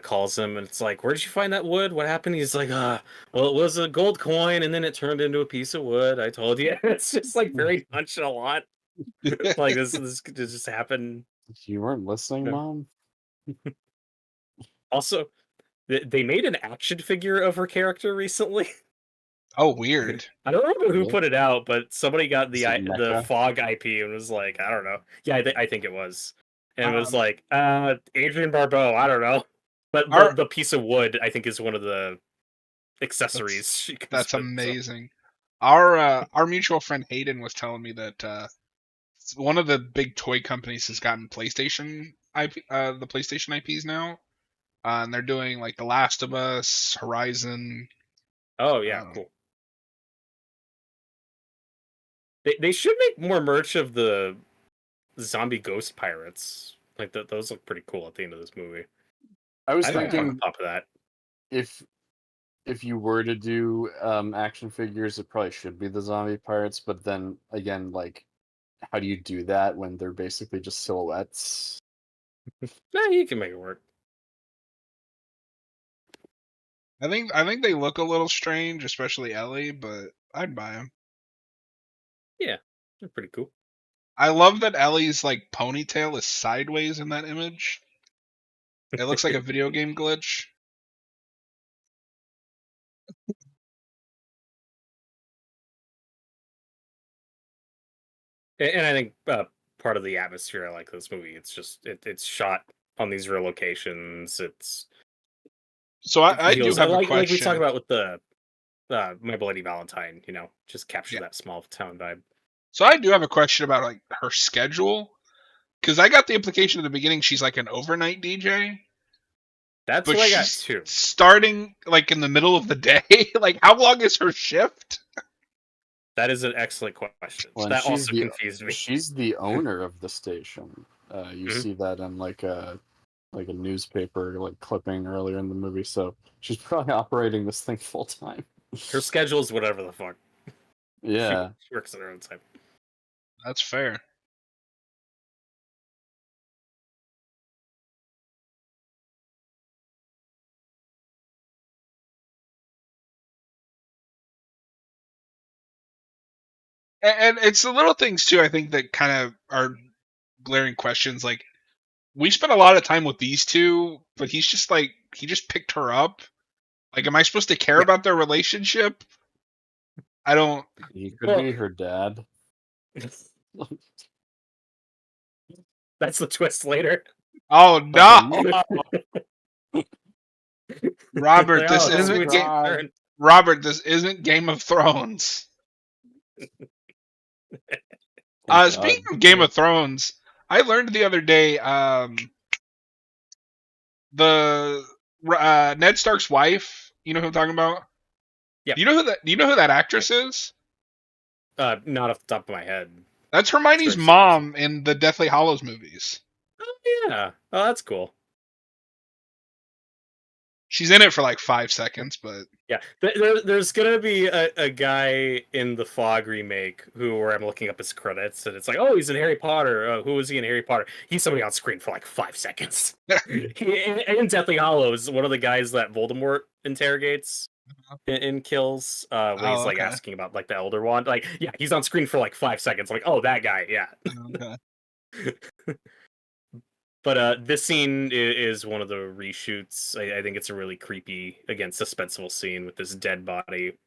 C: calls him and it's like, "Where did you find that wood? What happened?" He's like, well, it was a gold coin and then it turned into a piece of wood. I told you." It's just like very nonchalant. Like this just happened.
B: You weren't listening,
C: Yeah.
B: Mom?
C: Also, they made an action figure of her character recently.
A: Oh, weird.
C: I don't remember who
B: Yeah.
C: put it out, but somebody got
B: Is it
C: the
B: Mecha?
C: Fog IP and was like, I don't know. Yeah, I think it was, and it was
A: Um,
C: like, Adrienne Barbeau. I don't know, but
A: Our-
C: the piece of wood I think is one of the accessories she comes
A: That's
C: with, so.
A: amazing. Our mutual friend Hayden was telling me that one of the big toy companies has gotten PlayStation IP, the PlayStation IPs now, and they're doing like The Last of Us, Horizon.
C: Oh yeah, cool. They should make more merch of the zombie ghost pirates. Like those look pretty cool at the end of this movie.
B: I was
C: I think
B: thinking
C: on top of that.
B: if you were to do action figures, it probably should be the zombie pirates. But then again, like, how do you do that when they're basically just silhouettes?
C: Nah, you can make it work.
A: I think they look a little strange, especially Ellie, but I'd buy them.
C: Yeah, they're pretty cool.
A: I love that Ellie's like ponytail is sideways in that image. It looks like a video game glitch.
C: And I think part of the atmosphere I like this movie. It's just it's shot on these real locations.
A: So
C: It
A: I do
C: feels
A: have a
C: like we talk
A: question.
C: about with the My Bloody Valentine. Just captures
A: Yeah.
C: that small town vibe.
A: So I do have a question about like her schedule, because I got the implication at the beginning she's like an overnight DJ,
C: That's
A: but
C: what I got
A: she's
C: too.
A: starting like in the middle of the day. Like, how long is her shift?
C: That is an excellent question.
B: Well, and
C: That also confused me.
B: she's the owner of the station. You
C: Mhm.
B: see that in like a newspaper like clipping earlier in the movie. So she's probably operating this thing full time.
C: Her schedule is whatever the fuck.
B: Yeah.
C: She works at her own time.
A: That's fair. And it's the little things too, I think, that kind of are glaring questions. Like, we spent a lot of time with these two, but he just picked her up. Like, am I supposed to care
C: Yeah.
A: about their relationship? I don't.
B: He could be her dad.
C: That's the twist later.
A: Oh no, Robert!
C: Like,
A: This
C: oh, this
A: isn't
C: movie took
A: game.
C: a turn.
A: Robert, this isn't Game of Thrones.
B: Thank
A: Speaking
B: God.
A: of Game of Thrones, I learned the other day, the Ned Stark's wife. You know who I'm talking about?
C: Yeah.
A: Do you know who that actress is?
C: Not off the top of my head.
A: That's Hermione's
C: Very
A: mom in the Deathly Hallows movies.
C: Oh yeah. Oh, that's cool.
A: She's in it for like 5 seconds, but
C: Yeah, there's gonna be a guy in the Fog remake where I'm looking up his credits, and it's like, oh, he's in Harry Potter. Who was he in Harry Potter? He's somebody on screen for like 5 seconds. In Deathly Hallows, one of the guys that Voldemort interrogates and kills, when he's like
A: okay.
C: asking about like the Elder Wand, like, yeah, he's on screen for like 5 seconds. Like, oh, that guy, yeah.
A: Okay.
C: But this scene is one of the reshoots. I think it's a really creepy, again, suspenseful scene with this dead body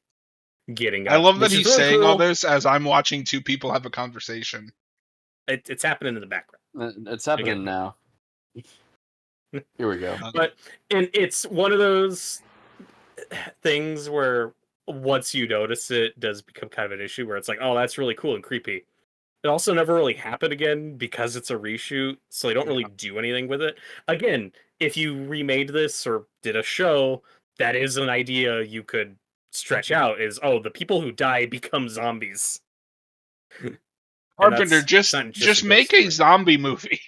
C: getting
A: I
C: up,
A: love that
C: which is
A: he's
C: really
A: saying all
C: cool.
A: this as I'm watching two people have a conversation.
C: It's happening in the background.
B: It's happening
C: Again.
B: now. Here we go.
C: But and it's one of those things where once you notice it does become kind of an issue where it's like, oh, that's really cool and creepy. It also never really happened again because it's a reshoot, so they don't really do anything with it. Again, if you remade this or did a show, that is an idea you could stretch out, is, oh, the people who die become zombies.
A: Carpenter,
C: It's not
A: just
C: a
A: make
C: ghost
A: a
C: story.
A: zombie movie.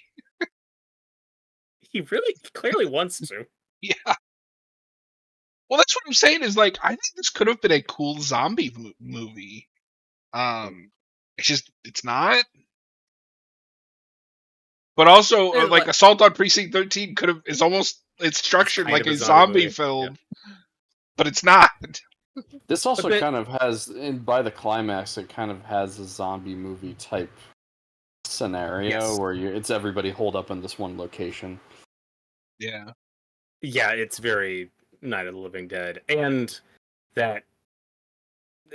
C: He really clearly wants to.
A: Yeah. Well, that's what I'm saying. Is like, I think this could have been a cool zombie movie. It's not. But also, like, Assault on Precinct 13 it's structured like a zombie film, but it's not.
B: This also kind of has, by the climax, it kind of has a zombie movie type scenario where it's everybody holed up in this one location.
A: Yeah.
C: Yeah, it's very Night of the Living Dead. And that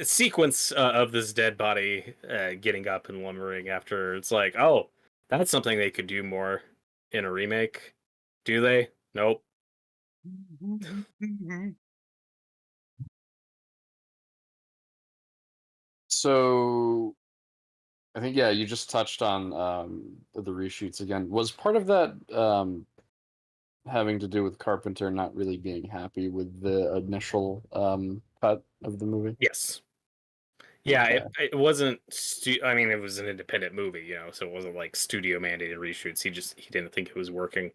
C: sequence of this dead body getting up and lumbering after, it's like, oh, that's something they could do more in a remake. Do they? Nope.
B: So, I think, yeah, you just touched on the reshoots again. Was part of that having to do with Carpenter not really being happy with the initial cut of the movie?
C: Yes. Yeah,
B: Okay.
C: it wasn't. I mean, it was an independent movie, so it wasn't like studio mandated reshoots. He didn't think it was working.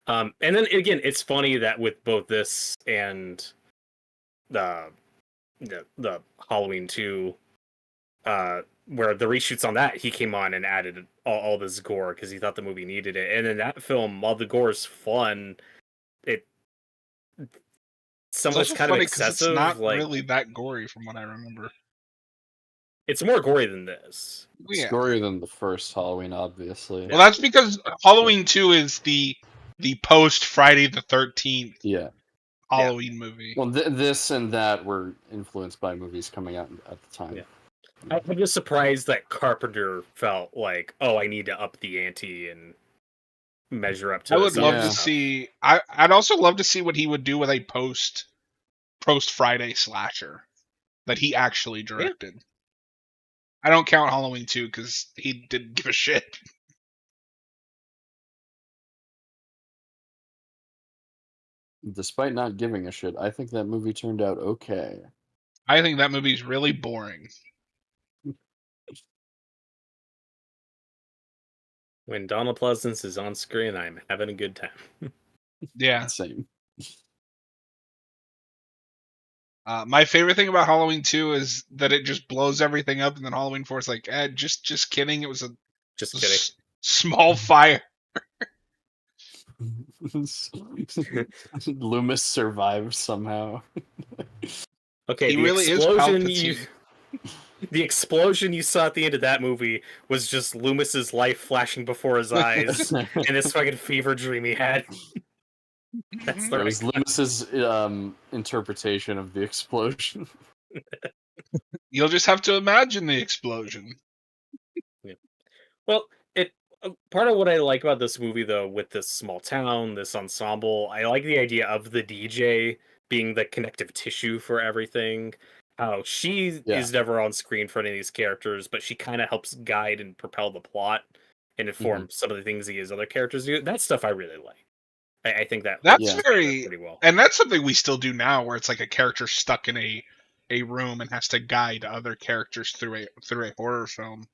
C: And then again, it's funny that with both this and the Halloween 2, where the reshoots on that, he came on and added all this gore because he thought the movie needed it. And in that film, while the gore is fun, some of it's kind of excessive.
A: It's not
C: like,
A: really that gory from what I remember.
C: It's more gory than this.
B: It's gorier than the first Halloween, obviously.
A: Well, that's because Halloween 2 is the post Friday the 13th Halloween movie.
B: Well, this and that were influenced by movies coming out at the time.
C: Yeah. I'm just surprised that Carpenter felt like, oh, I need to up the ante and measure up
A: I
C: to
A: would
C: some
A: love
C: of
A: to
C: the
B: Yeah.
C: stuff.
A: see. I'd also love to see what he would do with a post Friday slasher that he actually
C: Yeah.
A: directed. I don't count Halloween 2 because he didn't give a shit.
B: Despite not giving a shit, I think that movie turned out okay.
A: I think that movie's really boring.
C: When Donald Pleasance is on screen, I'm having a good time.
A: Yeah.
B: Same.
A: My favorite thing about Halloween 2 is that it just blows everything up, and then Halloween 4 is like, just kidding. It was a
C: Just kidding.
A: small fire.
B: Loomis survived somehow.
C: Okay,
A: He
C: the
A: really is
C: explosion
A: Palpatine.
C: the explosion you saw at the end of that movie was just Loomis's life flashing before his eyes and this fucking fever dream he had. That's the
B: It
C: right
B: was
C: kind.
B: Loomis's interpretation of the explosion.
A: You'll just have to imagine the explosion.
C: Yeah. Well, it part of what I like about this movie, though, with this small town, this ensemble, I like the idea of the DJ being the connective tissue for everything. How she
B: Yeah.
C: is never on screen for any of these characters, but she kind of helps guide and propel the plot and inform some of the things these other characters do. That stuff I really like. I think that holds
A: That's
B: Yeah.
C: together
A: very,
C: pretty well.
A: and that's something we still do now, where it's like a character stuck in a room and has to guide other characters through a horror film.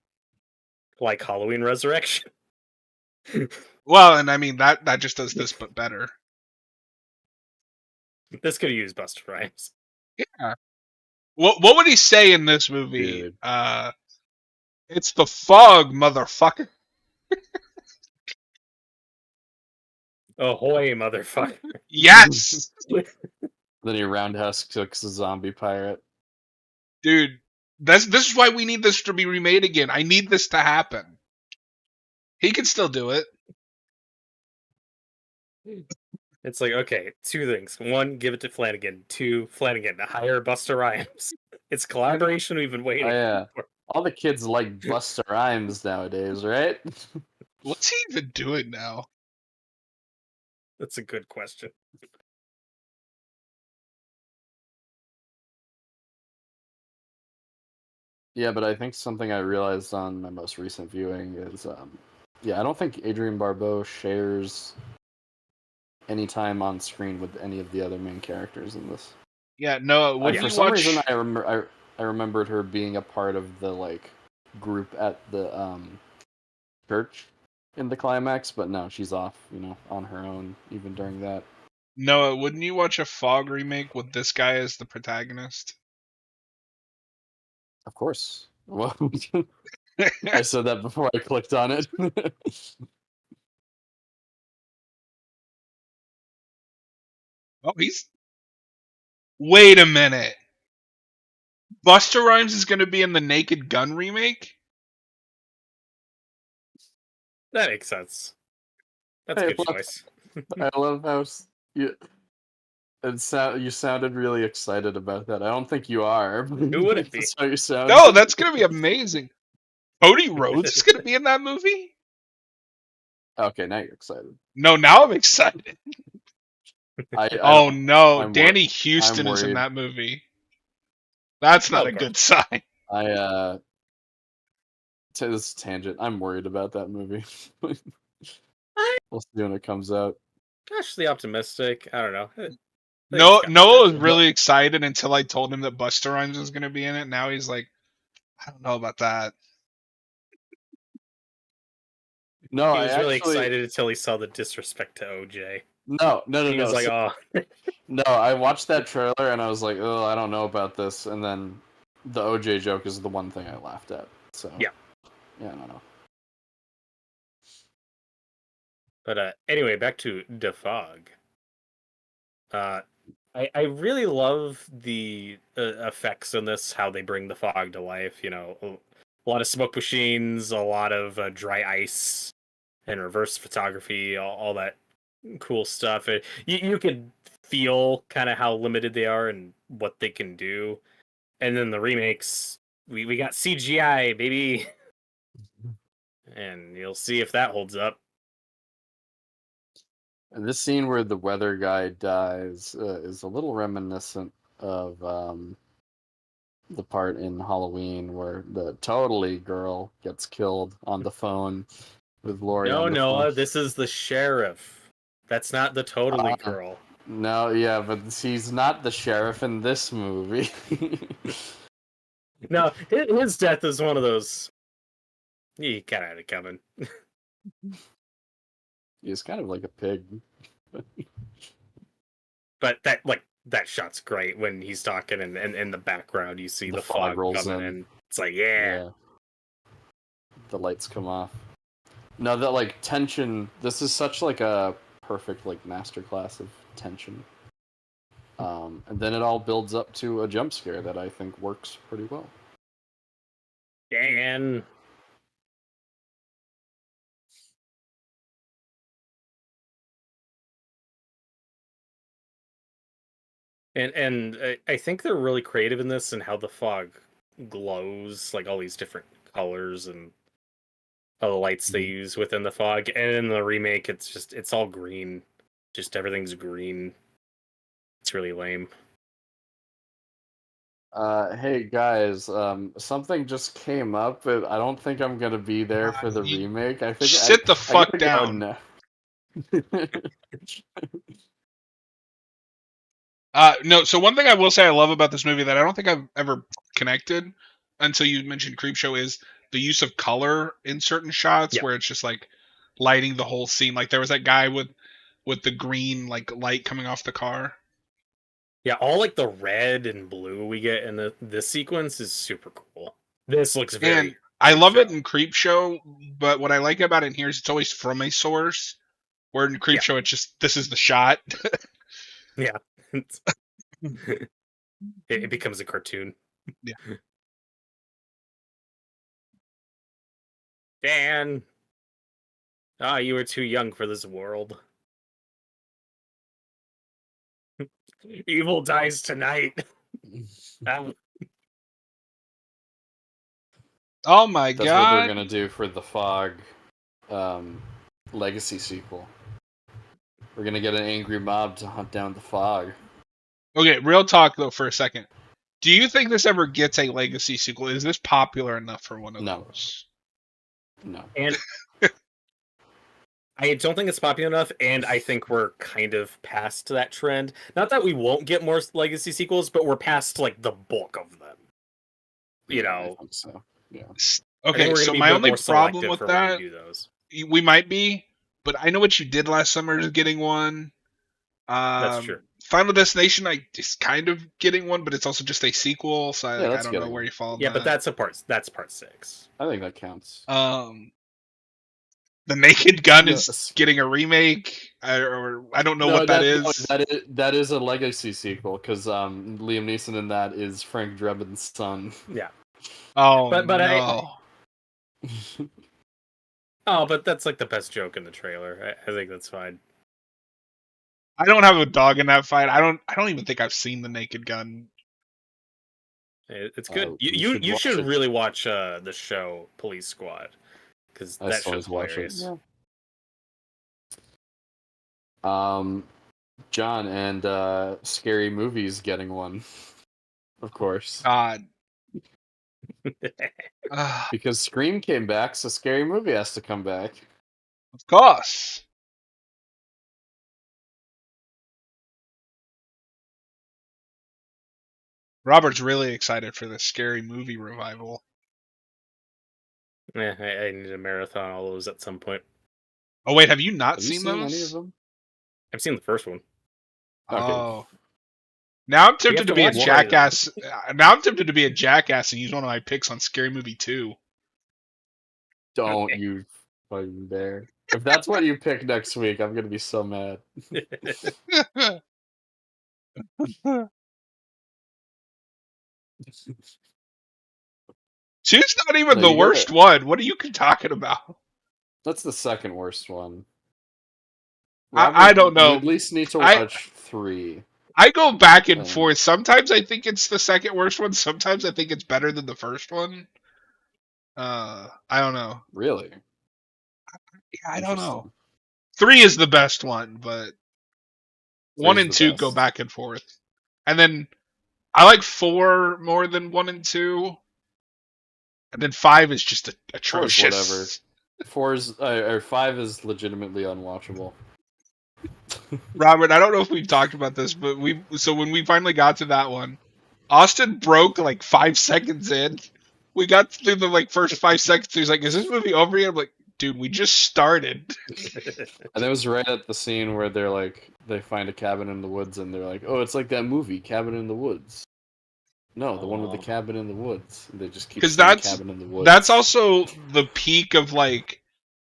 C: Like Halloween Resurrection.
A: Well, and I mean that just does this but better.
C: This could have used Buster Rhymes.
A: Yeah. What would he say in this movie?
B: Dude.
A: It's the fog, motherfucker.
C: Ahoy, motherfucker.
A: Yes,
B: Then he roundhouse kicks a zombie pirate.
A: dude. This is why we need this to be remade again. I need this to happen. He can still do it.
C: It's like, okay, two things. One, give it to Flanagan. Two, Flanagan, hire Buster Rhymes. It's collaboration we've been waiting for.
B: All the kids like Busta Rhymes nowadays, right?
A: What's he even doing now?
C: That's a good question.
B: Yeah, but I think something I realized on my most recent viewing is, I don't think Adrienne Barbeau shares any time on screen with any of the other main characters in this.
A: Yeah, no. Wouldn't
B: For
A: you
B: some
A: watch?
B: reason, I remembered her being a part of the like group at the church in the climax, but no, she's off, on her own even during that.
A: Noah, wouldn't you watch a Fog remake with this guy as the protagonist?
B: Of course. Well, I said that before I clicked on it.
A: Oh, Wait a minute. Buster Rhymes is going to be in the Naked Gun remake?
C: That makes sense. That's a
B: Hey,
C: good
B: look,
C: choice.
B: I love how you you sounded really excited about that. I don't think you are.
C: Who wouldn't be?
B: That's how you sound.
A: No, that's going to be amazing. Cody Rhodes is going to be in that movie?
B: Okay, now you're excited.
A: No, now I'm excited. Oh no,
B: I'm
A: Danny Houston
B: I'm
A: is in
B: worried.
A: that movie. That's not a
C: Okay.
A: good sign.
B: This tangent. I'm worried about that movie. We'll see when it comes out.
C: Cautiously optimistic. I don't know. I think
A: No,
C: it's got
A: Noah was
C: potential.
A: really excited until I told him that Buster Rhymes was going to be in it. Now he's like, I don't know about that.
B: No,
C: He
B: I
C: was really
B: actually
C: excited until he saw the disrespect to OJ.
B: no.
C: He was like,
B: So,
C: oh.
B: no, I watched that trailer and I was like, oh, I don't know about this. And then the OJ joke is the one thing I laughed at. So
C: Yeah.
B: I don't know.
C: But anyway, back to The Fog. I really love the effects in this, how they bring the fog to life. A lot of smoke machines, a lot of dry ice, and reverse photography, all that cool stuff. You could feel kind of how limited they are and what they can do. And then the remakes we got CGI, baby, and you'll see if that holds up.
B: And this scene where the weather guy dies is a little reminiscent of the part in Halloween where the totally girl gets killed on the phone with Lori
C: No,
B: on the
C: Noah,
B: phone.
C: this is the sheriff. That's not the totally girl.
B: No, yeah, but he's not the sheriff in this movie.
C: No, his death is one of those. He kind of had it coming.
B: He's kind of like a pig.
C: But that shot's great when he's talking, and in the background you see the fog
B: rolls
C: coming,
B: in.
C: and it's like, yeah.
B: The lights come off. No, that like tension. This is such like a perfect like masterclass of tension. And then it all builds up to a jump scare that I think works pretty well.
C: Dan. And I think they're really creative in this and how the fog glows, like all these different colors and all the lights they use within the fog. And in the remake, it's all green. Just everything's green. It's really lame.
B: Hey guys, something just came up, but I don't think I'm gonna be there for the remake. I think
A: Sit the fuck
B: I
A: down.
B: Go
A: No, so one thing I will say I love about this movie that I don't think I've ever connected until you mentioned Creepshow is the use of color in certain shots where it's just like lighting the whole scene. Like there was that guy with the green like light coming off the car.
C: Yeah, all like the red and blue we get in this sequence is super cool. This looks very.
A: And I love it in Creepshow, but what I like about it in here is it's always from a source. Where in Creepshow, it's just this is the shot.
C: Yeah. It becomes a cartoon.
A: Yeah.
C: Dan. You were too young for this world. Evil dies tonight.
A: Oh my god.
B: That's what they're gonna do for the Fog Legacy sequel. We're gonna get an angry mob to hunt down the Fog.
A: Okay, real talk though for a second. Do you think this ever gets a Legacy sequel? Is this popular enough for one of those?
B: No.
C: And I don't think it's popular enough, and I think we're kind of past that trend. Not that we won't get more Legacy sequels, but we're past like the bulk of them. You know.
B: I think so. Yeah.
A: Okay, so my only problem with that, we might be, but I Know What You Did Last Summer is getting one.
C: That's true.
A: Final Destination, is kind of getting one, but it's also just a sequel, so I don't know where you fall.
C: Yeah, but that's part 6.
B: I think that counts.
A: The Naked Gun is getting a remake, or I don't know what that is.
B: No, that is a Legacy sequel because Liam Neeson in that is Frank Drebin's son.
C: Yeah.
A: Oh,
C: but
A: no.
C: But that's like the best joke in the trailer. I think that's fine.
A: I don't have a dog in that fight. I don't even think I've seen The Naked Gun.
C: It's good. You should really watch the show Police Squad because that show's hilarious.
B: Yeah. John and Scary Movies getting one, of course.
A: God.
B: Because Scream came back, so Scary Movie has to come back.
A: Of course. Robert's really excited for the Scary Movie revival.
C: Yeah, I need to marathon all those at some point.
A: Oh wait, have you not seen those?
B: Any of them?
C: I've seen the first one.
A: Oh. Okay. Now I'm tempted to be a jackass. Now I'm tempted to be a jackass and use one of my picks on Scary Movie 2.
B: Don't you fucking dare. If that's what you pick next week, I'm gonna be so mad.
A: Two's not even the worst one. What are you talking about?
B: That's the second worst one.
A: I don't know.
B: You at least need to watch 3.
A: I go back and forth. Sometimes I think it's the second worst one. Sometimes I think it's better than the first one. I don't know.
B: Really?
A: Yeah, I don't know. 3 is the best one, but 1 and 2 go back and forth. And then I like 4 more than 1 and 2. And then 5 is just atrocious.
B: 4 is whatever. 5 is legitimately unwatchable.
A: Robert, I don't know if we've talked about this, but when we finally got to that one, Austin broke like 5 seconds in. We got through the like first 5 seconds. He's like, "Is this movie over yet?" I'm like, "Dude, we just started."
B: And it was right at the scene where they're like, they find a cabin in the woods, and they're like, "Oh, it's like that movie, Cabin in the Woods." No, the one with the cabin in the woods. They just keep saying Cabin in the Woods.
A: That's also the peak of like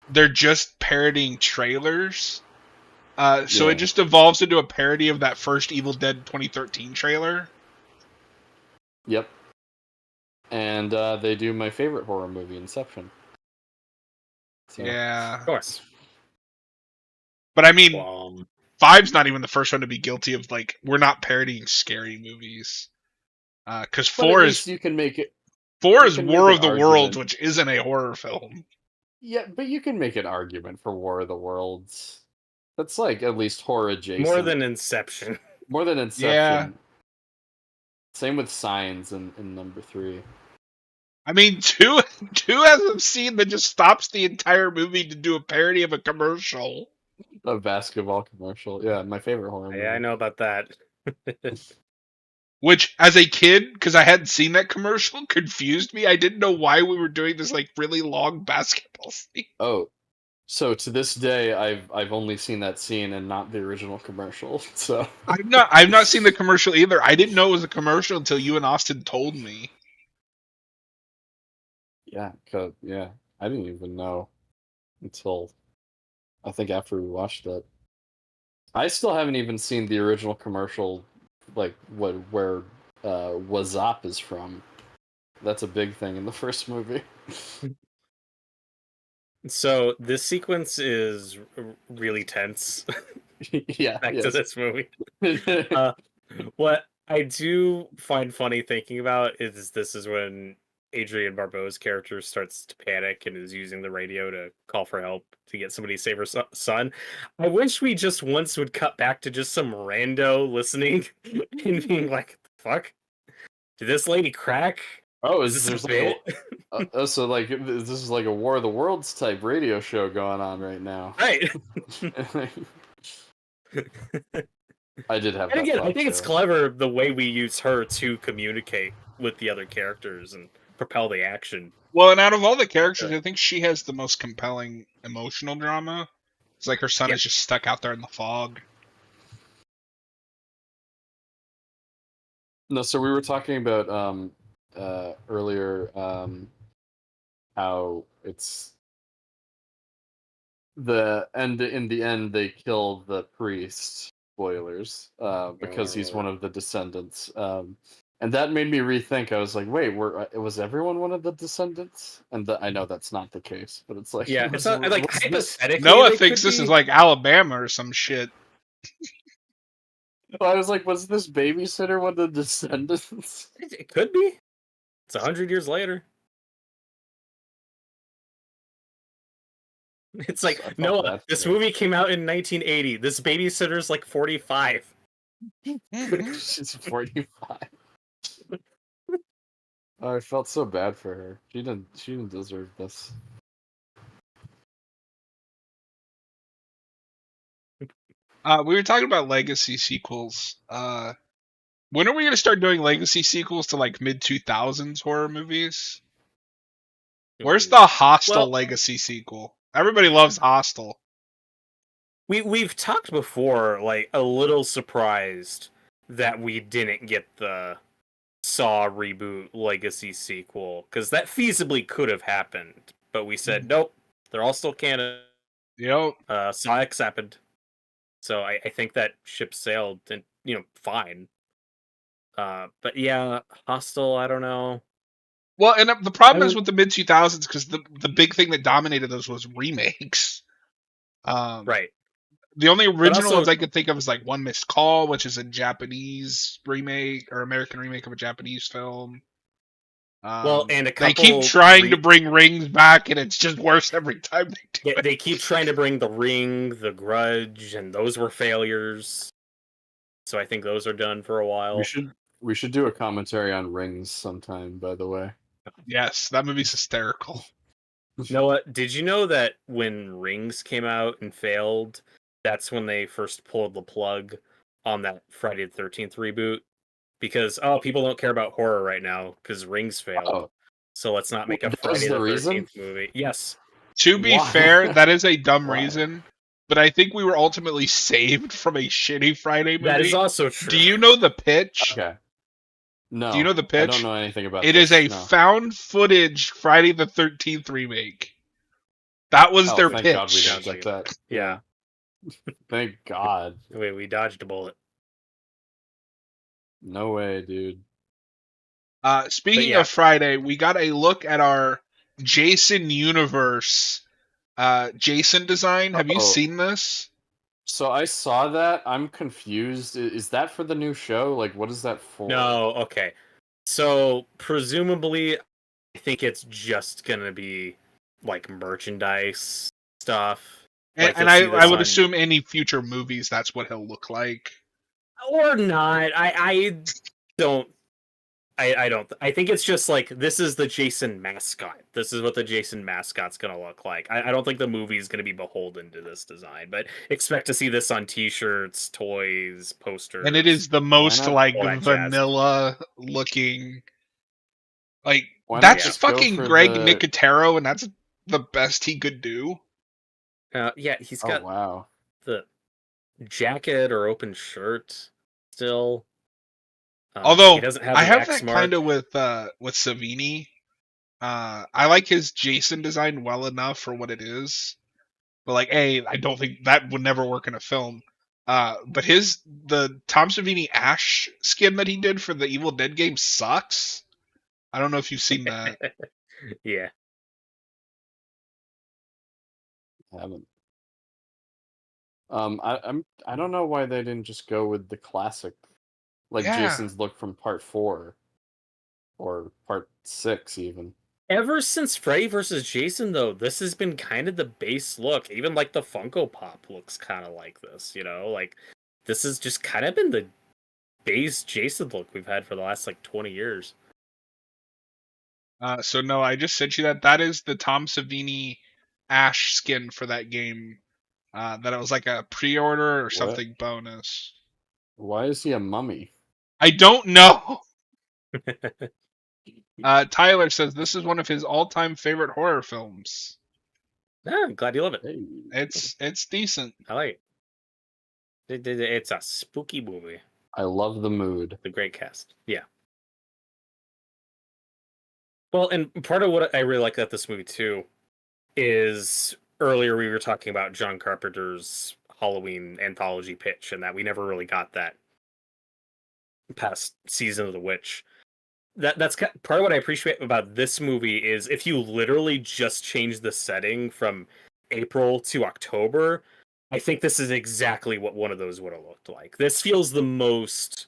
A: they're just parodying trailers. So it just evolves into a parody of that first Evil Dead 2013 trailer.
B: Yep. And they do my favorite horror movie, Inception. So.
A: Yeah.
C: Of course.
A: But I mean, 5's not even the first one to be guilty of like, we're not parodying scary movies. Because 4 is...
B: You can make it...
A: 4 is War of the Worlds, which isn't a horror film.
B: Yeah, but you can make an argument for War of the Worlds. That's like at least horror adjacent.
C: More than Inception.
B: More than Inception.
A: Yeah.
B: Same with Signs in number 3.
A: I mean, 2 has a scene that just stops the entire movie to do a parody of a commercial.
B: A basketball commercial. Yeah, my favorite horror movie.
C: Yeah, I know about that.
A: Which, as a kid, because I hadn't seen that commercial, confused me. I didn't know why we were doing this like really long basketball scene.
B: Oh, so to this day, I've only seen that scene and not the original commercial. So
A: I've not seen the commercial either. I didn't know it was a commercial until you and Austin told me.
B: Yeah, I didn't even know until I think after we watched it. I still haven't even seen the original commercial, like where Wazop is from. That's a big thing in the first movie.
C: So this sequence is really tense.
B: Yeah,
C: back to this movie. What I do find funny thinking about is this is when Adrienne Barbeau's character starts to panic and is using the radio to call for help to get somebody to save her son. I wish we just once would cut back to just some rando listening and being like, "Fuck, did this lady crack?"
B: Oh, is this a bit? So like this is like a War of the Worlds type radio show going on right now,
C: right?
B: I did have.
C: And again, I think it's clever the way we use her to communicate with the other characters and propel the action.
A: Well, and out of all the characters, I think she has the most compelling emotional drama. It's like her son is just stuck out there in the fog.
B: No, so we were talking about earlier how it's the end. In the end, they kill the priest. Spoilers, because he's one of the descendants. And that made me rethink. I was like, wait, was everyone one of the descendants? And I know that's not the case, but it's like...
C: Yeah, it's not, like, hypothetically...
A: Noah thinks this is like Alabama or some shit.
B: Well, I was like, was this babysitter one of the descendants?
C: It could be. It's 100 years later. It's like, Noah, this movie came out in 1980. This babysitter's like 45.
B: She's 45. Oh, I felt so bad for her. She didn't deserve this.
A: We were talking about legacy sequels. When are we going to start doing legacy sequels to like mid-2000s horror movies? Where's the Hostel legacy sequel? Everybody loves Hostel.
C: We've talked before, like, a little surprised that we didn't get the Saw reboot legacy sequel, because that feasibly could have happened, but we said nope, they're all still canon.
A: Yep.
C: Saw X happened, so I think that ship sailed, and fine. But yeah, Hostel, I don't know.
A: Well, and the problem is with the mid 2000s because the big thing that dominated those was remakes.
C: Right.
A: The only original
C: also-
A: ones I could think of is like One Missed Call, which is a Japanese remake or American remake of a Japanese film.
C: Well, and a
A: They keep
C: couple
A: trying to bring Rings back, and it's just worse every time they do it.
C: They keep trying to bring The Ring, The Grudge, and those were failures. So I think those are done for a while.
B: We should do a commentary on Rings sometime, by the way.
A: Yes, that movie's hysterical.
C: Noah, did you know that when Rings came out and failed, that's when they first pulled the plug on that Friday the 13th reboot? Because, people don't care about horror right now because Rings failed.
B: Oh.
C: So let's not make a
B: That was
C: Friday the
B: the
C: 13th
B: reason?
C: movie. Yes.
A: To be
B: Why?
A: fair, that is a dumb
B: Why?
A: reason, but I think we were ultimately saved from a shitty Friday movie.
C: That is also true.
A: Do you know the pitch?
B: Okay. No.
A: Do you know the pitch?
B: I don't know anything about
A: It
B: this.
A: is a
B: no.
A: found footage Friday the 13th remake. That was their
B: thank
A: pitch.
B: God we
C: Sounds
B: don't
C: like
B: get that.
C: Yeah.
B: Thank God.
C: We dodged a bullet.
B: No way, dude.
A: Speaking
C: yeah.
A: of Friday, we got a look at our Jason universe Jason design. Have you seen this?
B: So I saw that. I'm confused. Is that for the new show? Like, what is that for?
C: No, okay. So presumably, I think it's just gonna be like merchandise stuff.
A: And,
C: Like,
A: and
C: you'll see
A: I
C: this
A: would
C: on-
A: assume any future movies, that's what he'll look like.
C: or not. I don't. I don't. I think it's just like this is the Jason mascot. This is what the Jason mascot's gonna look like. I don't think the movie is gonna be beholden to this design, but expect to see this on T-shirts, toys, posters.
A: And it is the most
B: not?
A: like
C: All that jazz.
A: vanilla looking. Like
B: Why not
A: that's
B: just go
A: fucking
B: for
A: Greg
B: the-
A: Nicotero, and that's the best he could do.
C: Yeah, he's
B: Oh
C: got
B: wow.
C: the jacket or open shirt still.
A: Although
C: he doesn't have
A: I
C: the
A: have
C: X
A: that
C: mark.
A: kind of with Savini. I like his Jason design well enough for what it is, but like, I don't think that would never work in a film. But the Tom Savini Ash skin that he did for the Evil Dead game sucks. I don't know if you've seen that.
C: Yeah.
B: I haven't. I don't know why they didn't just go with the classic, like
A: Yeah.
B: Jason's look from part 4, or part 6 even.
C: Ever since Freddy vs. Jason, though, this has been kind of the base look. Even like the Funko Pop looks kind of like this, you know? Like, this has just kind of been the base Jason look we've had for the last, like, 20 years.
A: So no, I just sent you that. That is the Tom Savini Ash skin for that game. That it was like a pre-order or something bonus.
B: Why is he a mummy?
A: I don't know. Tyler says this is one of his all-time favorite horror films.
C: I'm glad you love it.
B: Hey.
A: It's decent.
C: I like it. It's a spooky movie.
B: I love the mood.
C: The great cast. Yeah. Well, and part of what I really like about this movie, too, is earlier we were talking about John Carpenter's Halloween anthology pitch, and that we never really got that past Season of the Witch. That's part of what I appreciate about this movie is if you literally just change the setting from April to October, I think this is exactly what one of those would have looked like. This feels the most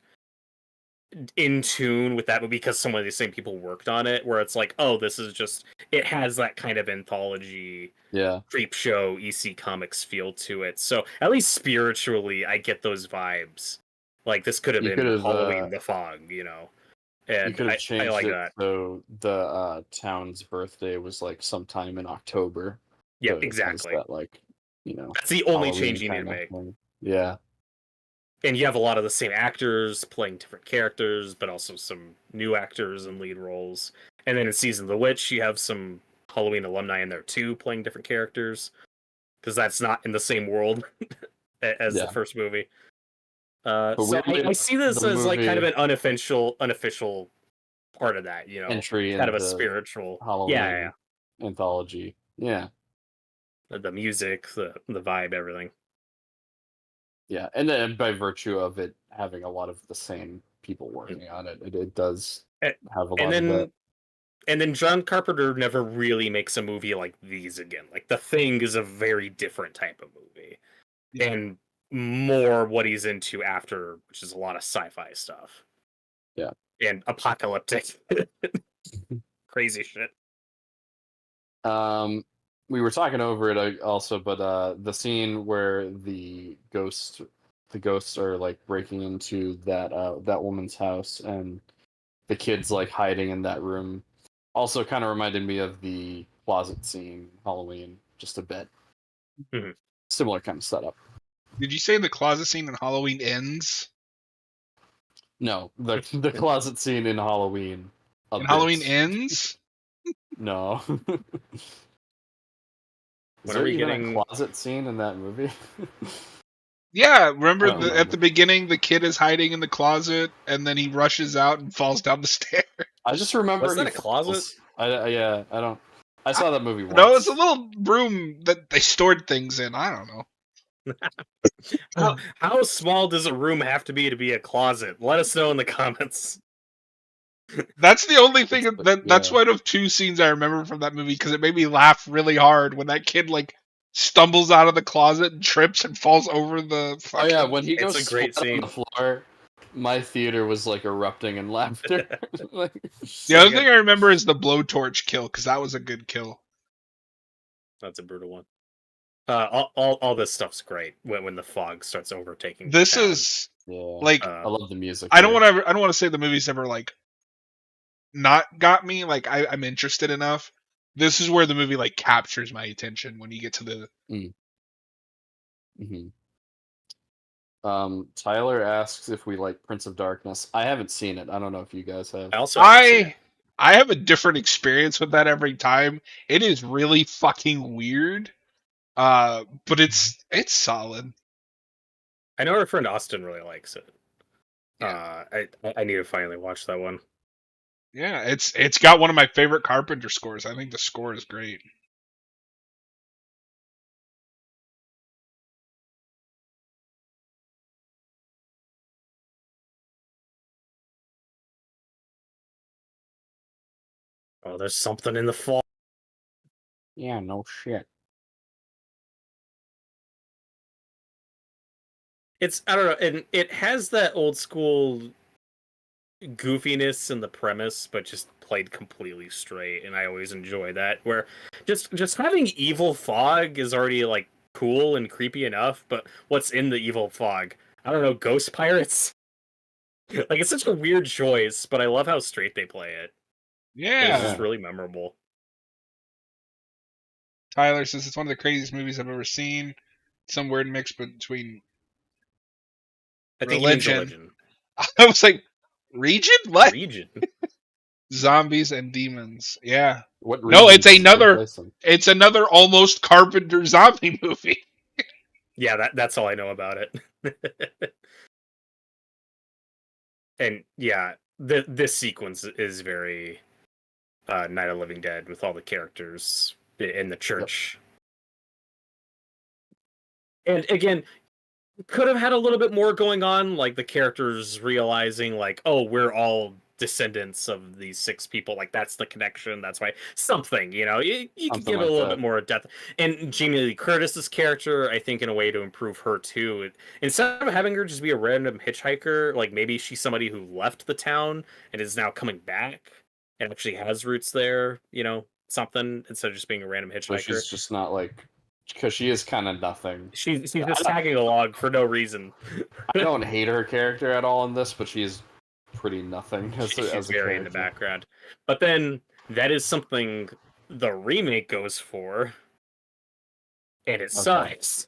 C: in tune with that movie because some of the same people worked on it, where it's like, oh, this is just, it has that kind of anthology, creep show, EC Comics feel to it. So at least spiritually, I get those vibes. Like, this could have been Halloween the Fog, you know? And
B: you could have changed
C: like
B: it
C: that.
B: so the town's birthday was like sometime in October.
C: Yeah,
B: so
C: exactly.
B: That, like, you know,
C: that's the only
B: Halloween
C: change you need to make.
B: thing. Yeah.
C: And you have a lot of the same actors playing different characters, but also some new actors in lead roles. And then in Season of the Witch, you have some Halloween alumni in there too, playing different characters, because that's not in the same world as the first movie. So I see this as like kind of an unofficial part of that, you know,
B: entry
C: kind of a
B: into
C: spiritual
B: Halloween anthology. Yeah,
C: the music, the vibe, everything.
B: Yeah, and then by virtue of it having a lot of the same people working on it, it does have a lot of that.
C: And then John Carpenter never really makes a movie like these again. Like, The Thing is a very different type of movie. and more what he's into after, which is a lot of sci-fi stuff.
B: Yeah.
C: And apocalyptic crazy shit.
B: We were talking over it also, but the scene where the ghosts are like breaking into that woman's house, and the kids like hiding in that room, also kind of reminded me of the closet scene in Halloween just a bit.
C: Mhm.
B: Similar kind of setup.
A: Did you say the closet scene in Halloween Ends?
B: No, the closet scene in Halloween.
A: In Halloween Ends?
B: No. Is
C: When are
B: there
C: we
B: even
C: getting
B: a closet scene in that movie?
A: Yeah,
B: I
A: remember
B: don't remember.
A: at the beginning the kid is hiding in the closet and then he rushes out and falls down the stairs.
B: I just remember
C: Was that a closet?
B: falls. Yeah, I don't. I saw that movie
A: No, it's a
B: once.
A: little room that they stored things in. I don't know.
C: How small does a room have to be a closet? Let us know in the comments.
A: That's the only thing that's
B: Yeah.
A: one of two scenes I remember from that movie because it made me laugh really hard when that kid like stumbles out of the closet and trips and falls over the
B: Oh yeah,
A: fucking.
B: when he
C: It's
B: goes
C: a great
B: flat on
C: scene.
B: the floor, my theater was like erupting in laughter. Like,
A: The other thing I remember is the blowtorch kill because that was a good kill.
C: That's a brutal one. All this stuff's great when the fog starts overtaking
A: This
C: town.
A: is
B: yeah,
A: like
B: I love the music.
A: I don't want to say the movie's ever like not got me. Like I'm interested enough. This is where the movie like captures my attention when you get to the.
B: Mm-hmm. Tyler asks if we like Prince of Darkness. I haven't seen it. I don't know if you guys have.
C: I also haven't seen it.
A: I have a different experience with that every time. It is really fucking weird. But it's solid.
C: I know our friend Austin really likes it.
A: Yeah.
C: I need to finally watch that one.
A: Yeah, it's got one of my favorite Carpenter scores. I think the score is great.
C: Oh, there's something in the fall.
B: Yeah, no shit.
C: I don't know, and it has that old school goofiness in the premise, but just played completely straight, and I always enjoy that. Where just having evil fog is already like cool and creepy enough, but what's in the evil fog? I don't know, ghost pirates. Like it's such a weird choice, but I love how straight they play it. And it's just
A: Yeah.
C: really memorable.
A: Tyler says it's one of the craziest movies I've ever seen. Some weird mix between
C: I think he means
A: religion.
C: religion.
A: I was like, region? What?
C: Region.
A: Zombies and demons. Yeah.
B: What
A: No,
B: region does it take place in?
A: it's another almost Carpenter zombie movie.
C: Yeah, that's all I know about it. And yeah, this sequence is very Night of the Living Dead with all the characters in the church. Yep. And again, could have had a little bit more going on, like the characters realizing, like, oh, we're all descendants of these 6 people. Like that's the connection. That's why something, you could
B: Something
C: give it
B: like
C: a little
B: that.
C: bit more depth. And Jamie Lee Curtis's character, I think, in a way to improve her too. Instead of having her just be a random hitchhiker, like maybe she's somebody who left the town and is now coming back and actually has roots there. Something instead of just being a random hitchhiker.
B: But she's just not like, because she is kind of nothing.
C: She's just tagging along for no reason.
B: I don't hate her character at all in this, but she's pretty nothing as
C: She's
B: a
C: very in the background. But then that is something the remake goes for, and it sucks.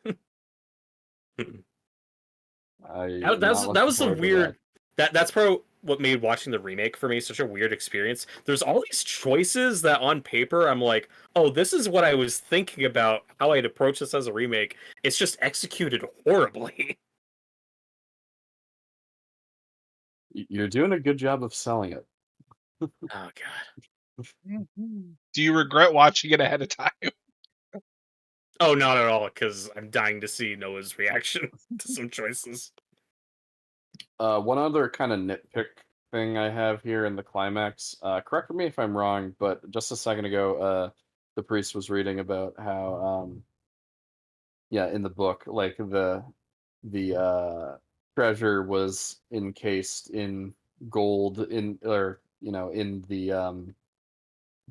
C: That was the weird. That's probably what made watching the remake for me such a weird experience. There's all these choices that on paper I'm like, oh, this is what I was thinking about how I'd approach this as a remake. It's just executed horribly.
B: You're doing a good job of selling it.
C: Oh god.
A: Do you regret watching it ahead of time?
C: Oh, not at all, because I'm dying to see Noah's reaction to some choices.
B: One other kind of nitpick thing I have here in the climax. Correct me if I'm wrong, but just a second ago, the priest was reading about how in the book, like the treasure was encased in gold in the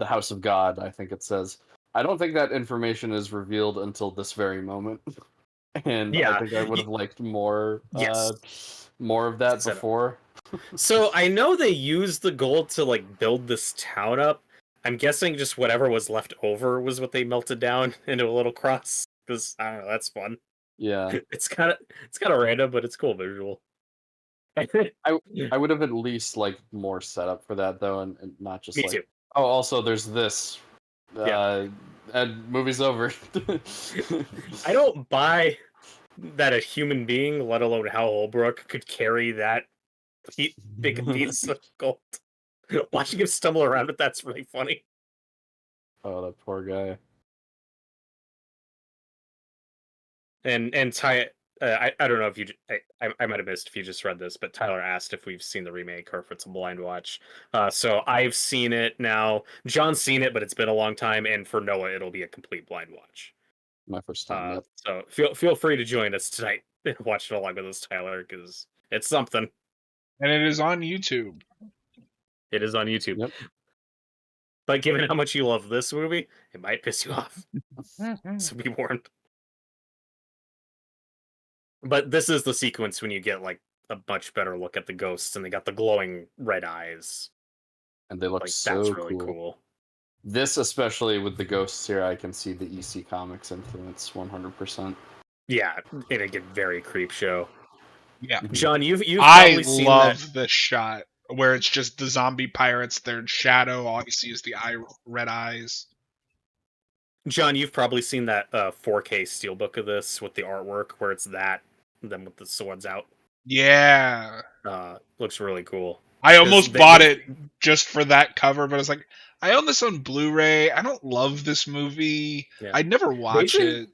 B: house of God, I think it says. I don't think that information is revealed until this very moment. And I
C: Yeah.
B: think I would have liked more more of that
C: Set up.
B: before.
C: So I know they used the gold to like build this town up. I'm guessing just whatever was left over was what they melted down into a little cross. Because I don't know, that's fun.
B: Yeah.
C: It's kind of random, but it's cool visual.
B: I would have at least liked more setup for that though, and not just
C: Me
B: like,
C: too.
B: oh, also there's this.
C: Yeah.
B: And movie's over.
C: I don't buy that a human being, let alone Hal Holbrook, could carry that big piece of gold. Watching him stumble around it, that's really funny.
B: Oh, that poor guy.
C: And Ty, I don't know if you, I might have missed if you just read this, but Tyler asked if we've seen the remake or if it's a blind watch. So I've seen it now. John's seen it, but it's been a long time, and for Noah, it'll be a complete blind watch.
B: My first time. Yep.
C: So feel free to join us tonight and watch it along with us, Tyler, because it's something.
A: And it is on YouTube.
C: It is on YouTube.
B: Yep.
C: But given how much you love this movie, it might piss you off. So be warned. But this is the sequence when you get like a much better look at the ghosts, and they got the glowing red eyes.
B: And they look
C: Like
B: so
C: that's really
B: cool.
C: cool.
B: This, especially with the ghosts here, I can see the EC Comics influence 100%.
C: Yeah, and it get very creep show.
A: Yeah.
C: John, you've
A: I
C: probably seen
A: love this shot where it's just the zombie pirates, they're in shadow, all you see is the red eyes.
C: John, you've probably seen that 4K steelbook of this with the artwork where it's that, then with the swords out.
A: Yeah.
C: Looks really cool.
A: I almost bought it just for that cover, but I was like, I own this on Blu-ray. I don't love this movie.
C: Yeah.
A: I'd never watch it.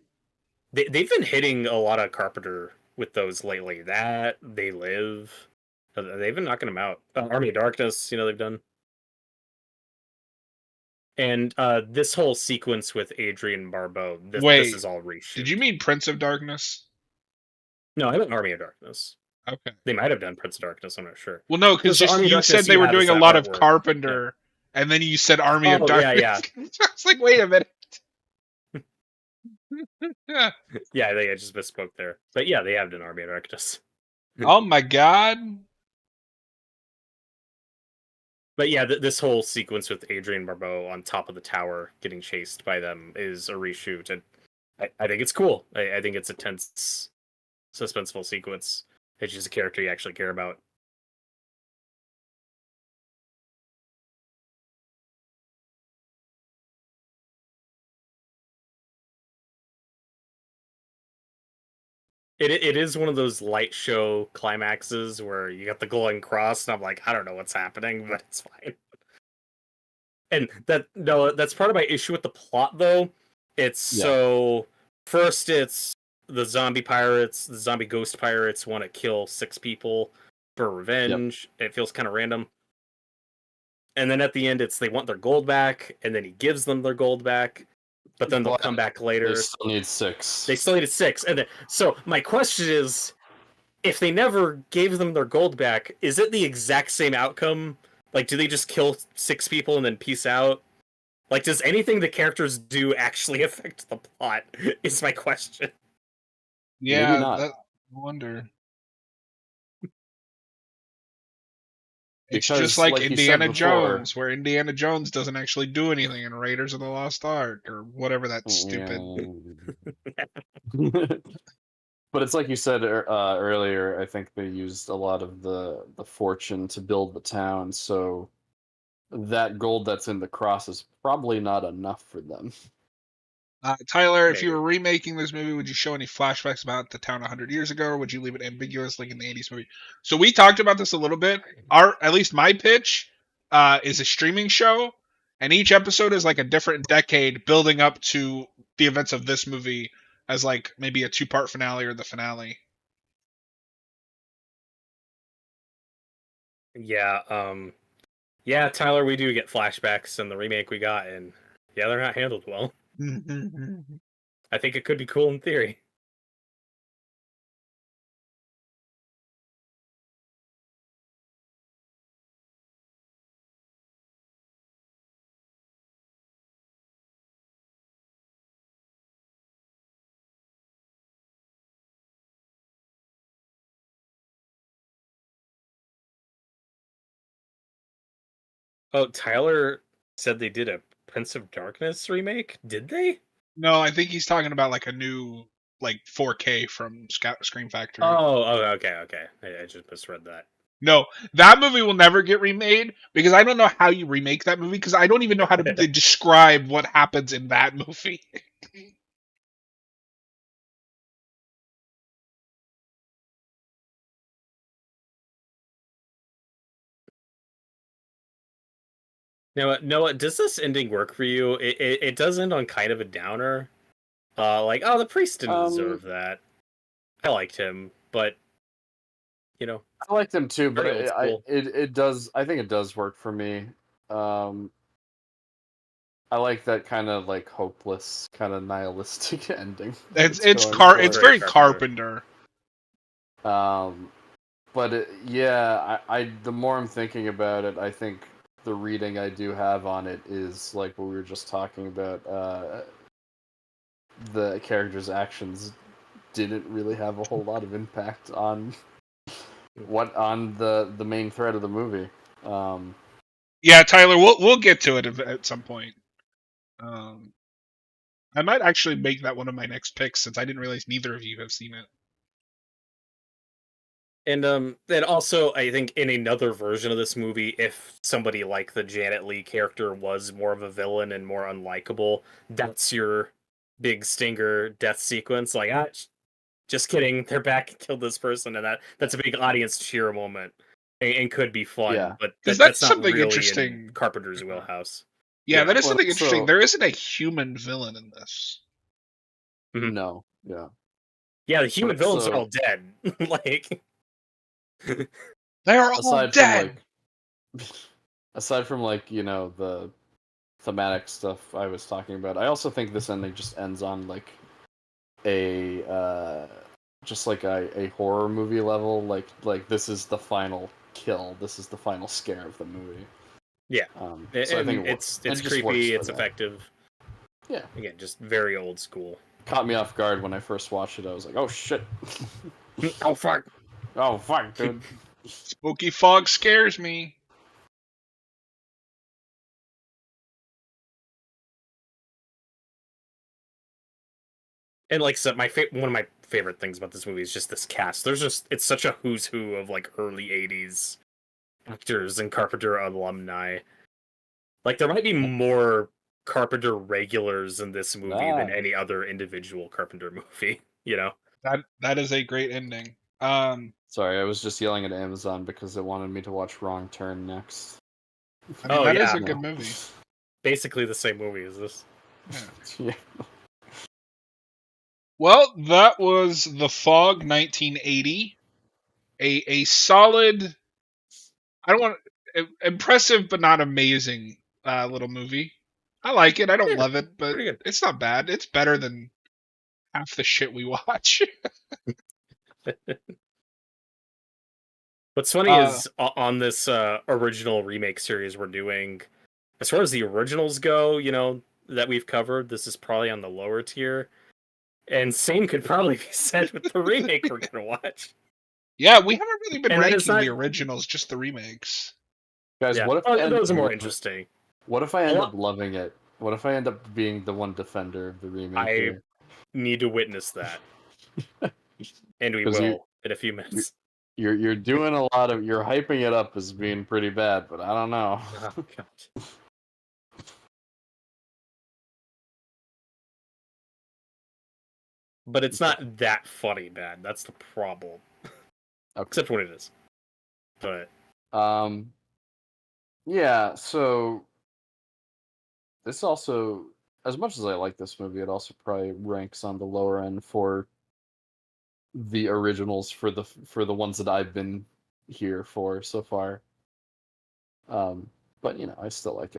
C: They've been hitting a lot of Carpenter with those lately. That They Live. They've been knocking them out. Army of Darkness, they've done. And this whole sequence with Adrian Barbeau, this is all reshoot.
A: Did you mean Prince of Darkness?
C: No, I meant Army of Darkness.
A: Okay.
C: They might have done Prince of Darkness, I'm not sure.
A: Well, no, because you said they were doing a lot of Carpenter, and then you said Army of Darkness.
C: Yeah.
A: I was like, wait a minute.
C: Yeah, I think I just misspoke there. But yeah, they have done Army of Darkness.
A: Oh my god.
C: But yeah, this whole sequence with Adrian Barbeau on top of the tower getting chased by them is a reshoot. And I think it's cool. I think it's a tense, suspenseful sequence. It's just a character you actually care about. It is one of those light show climaxes where you got the glowing cross, and I'm like, I don't know what's happening, but it's fine. And that's part of my issue with the plot, though. So first it's the zombie ghost pirates want to kill 6 people for revenge. Yep. It feels kind of random. And then at the end, they want their gold back, and then he gives them their gold back. But then they'll come back later.
B: They still need 6.
C: They still needed 6. And then, so my question is, if they never gave them their gold back, is it the exact same outcome? Like, do they just kill 6 people and then peace out? Like, does anything the characters do actually affect the plot? Is my question.
A: Yeah, maybe not. I wonder. It's just like Indiana Jones, where Indiana Jones doesn't actually do anything in Raiders of the Lost Ark, or whatever that's stupid.
B: But it's like you said earlier, I think they used a lot of the fortune to build the town, so that gold that's in the cross is probably not enough for them.
A: Tyler, if you were remaking this movie, would you show any flashbacks about the town 100 years ago, or would you leave it ambiguous like in the 80s movie? So we talked about this a little bit. At least my pitch is a streaming show, and each episode is like a different decade building up to the events of this movie as like maybe a 2-part finale or the finale.
C: Yeah, Tyler, we do get flashbacks in the remake we got, and yeah, they're not handled well. I think it could be cool in theory. Oh, Tyler said they did a Prince of Darkness remake. Did they?
A: No, I think he's talking about like a new like 4K from Scream Factory.
C: Oh, okay. I just misread that.
A: No, that movie will never get remade because I don't know how you remake that movie because I don't even know how to describe what happens in that movie.
C: Now, Noah, does this ending work for you? It does end on kind of a downer. Like, oh, the priest didn't deserve that. I liked him, but
B: I liked him too, but
C: very old school.
B: it does. I think it does work for me. I like that kind of like hopeless, kind of nihilistic ending.
A: It's
C: Very
A: very
C: Carpenter.
A: Carpenter.
B: But yeah, I the more I'm thinking about it, I think the reading I do have on it is like what we were just talking about. The character's actions didn't really have a whole lot of impact on the main thread of the movie.
A: Yeah, Tyler, we'll get to it at some point. I might actually make that one of my next picks since I didn't realize neither of you have seen it.
C: And then also, I think in another version of this movie, if somebody like the Janet Leigh character was more of a villain and more unlikable, that's your big stinger death sequence. Like, just kidding, they're back and killed this person, and that's a big audience cheer moment, and could be fun.
B: Yeah.
C: But
A: Because
C: that's
A: that's
C: not
A: something
C: really
A: interesting.
C: in Carpenter's wheelhouse.
A: Yeah, that is
B: Well,
A: something
B: so
A: interesting. There isn't a human villain in this.
C: Mhm.
B: no, yeah.
C: Yeah, the human
B: But
C: villains are
B: so-
C: all dead. Like,
A: They're all
B: aside
A: dead.
B: from like the thematic stuff I was talking about, I also think this ending just ends on like a just like a horror movie level. Like this is the final kill. This is the final scare of the movie.
C: yeah,
B: So I
C: and
B: think
C: it's
B: it just works
C: creepy,
B: for
C: it's
B: that.
C: effective.
B: Yeah,
C: Again, just very old school.
B: caught me off guard when I first watched it. I was like, oh shit.
C: Oh fuck!
B: Oh fuck, dude.
A: Spooky fog scares me.
C: And like I said, one of my favorite things about this movie is just this cast. It's such a who's who of like early '80s actors and Carpenter alumni. Like there might be more Carpenter regulars in this movie than
B: Ah.
C: any other individual Carpenter movie. You know?
A: That is a great ending.
B: Sorry, I was just yelling at Amazon because it wanted me to watch Wrong Turn next.
A: I mean,
C: Oh,
A: that is
C: yeah.
A: a good movie.
C: Basically the same movie as this.
A: Yeah.
B: Yeah.
A: Well, that was The Fog 1980. A solid, I don't want impressive but not amazing little movie. I like it. I don't
C: Yeah,
A: love it, but
C: pretty good.
A: it's not bad. It's better than half the shit we watch.
C: What's funny is on this original remake series we're doing, as far as the originals go, that we've covered, this is probably on the lower tier. And same could probably be said with the remake we're gonna watch.
A: Yeah, we haven't really been
C: And that is
A: ranking
C: not.
A: the originals, just the remakes.
B: Guys,
C: Yeah,
B: what if I end
C: those are
B: up
C: more
B: lo-
C: interesting.
B: What if I end
C: Well,
B: up loving it? What if I end up being the one defender of the remake
C: I
B: here?
C: need to witness that, and we
B: 'Cause
C: will in a few minutes.
B: you're doing a lot of you're hyping it up as being pretty bad, but I don't know.
C: Oh god. But it's not that funny bad. That's the problem.
B: Okay.
C: Except when it is. But
B: Yeah, so this also, as much as I like this movie, it also probably ranks on the lower end for the originals for the ones that I've been here for so far. But I still like it.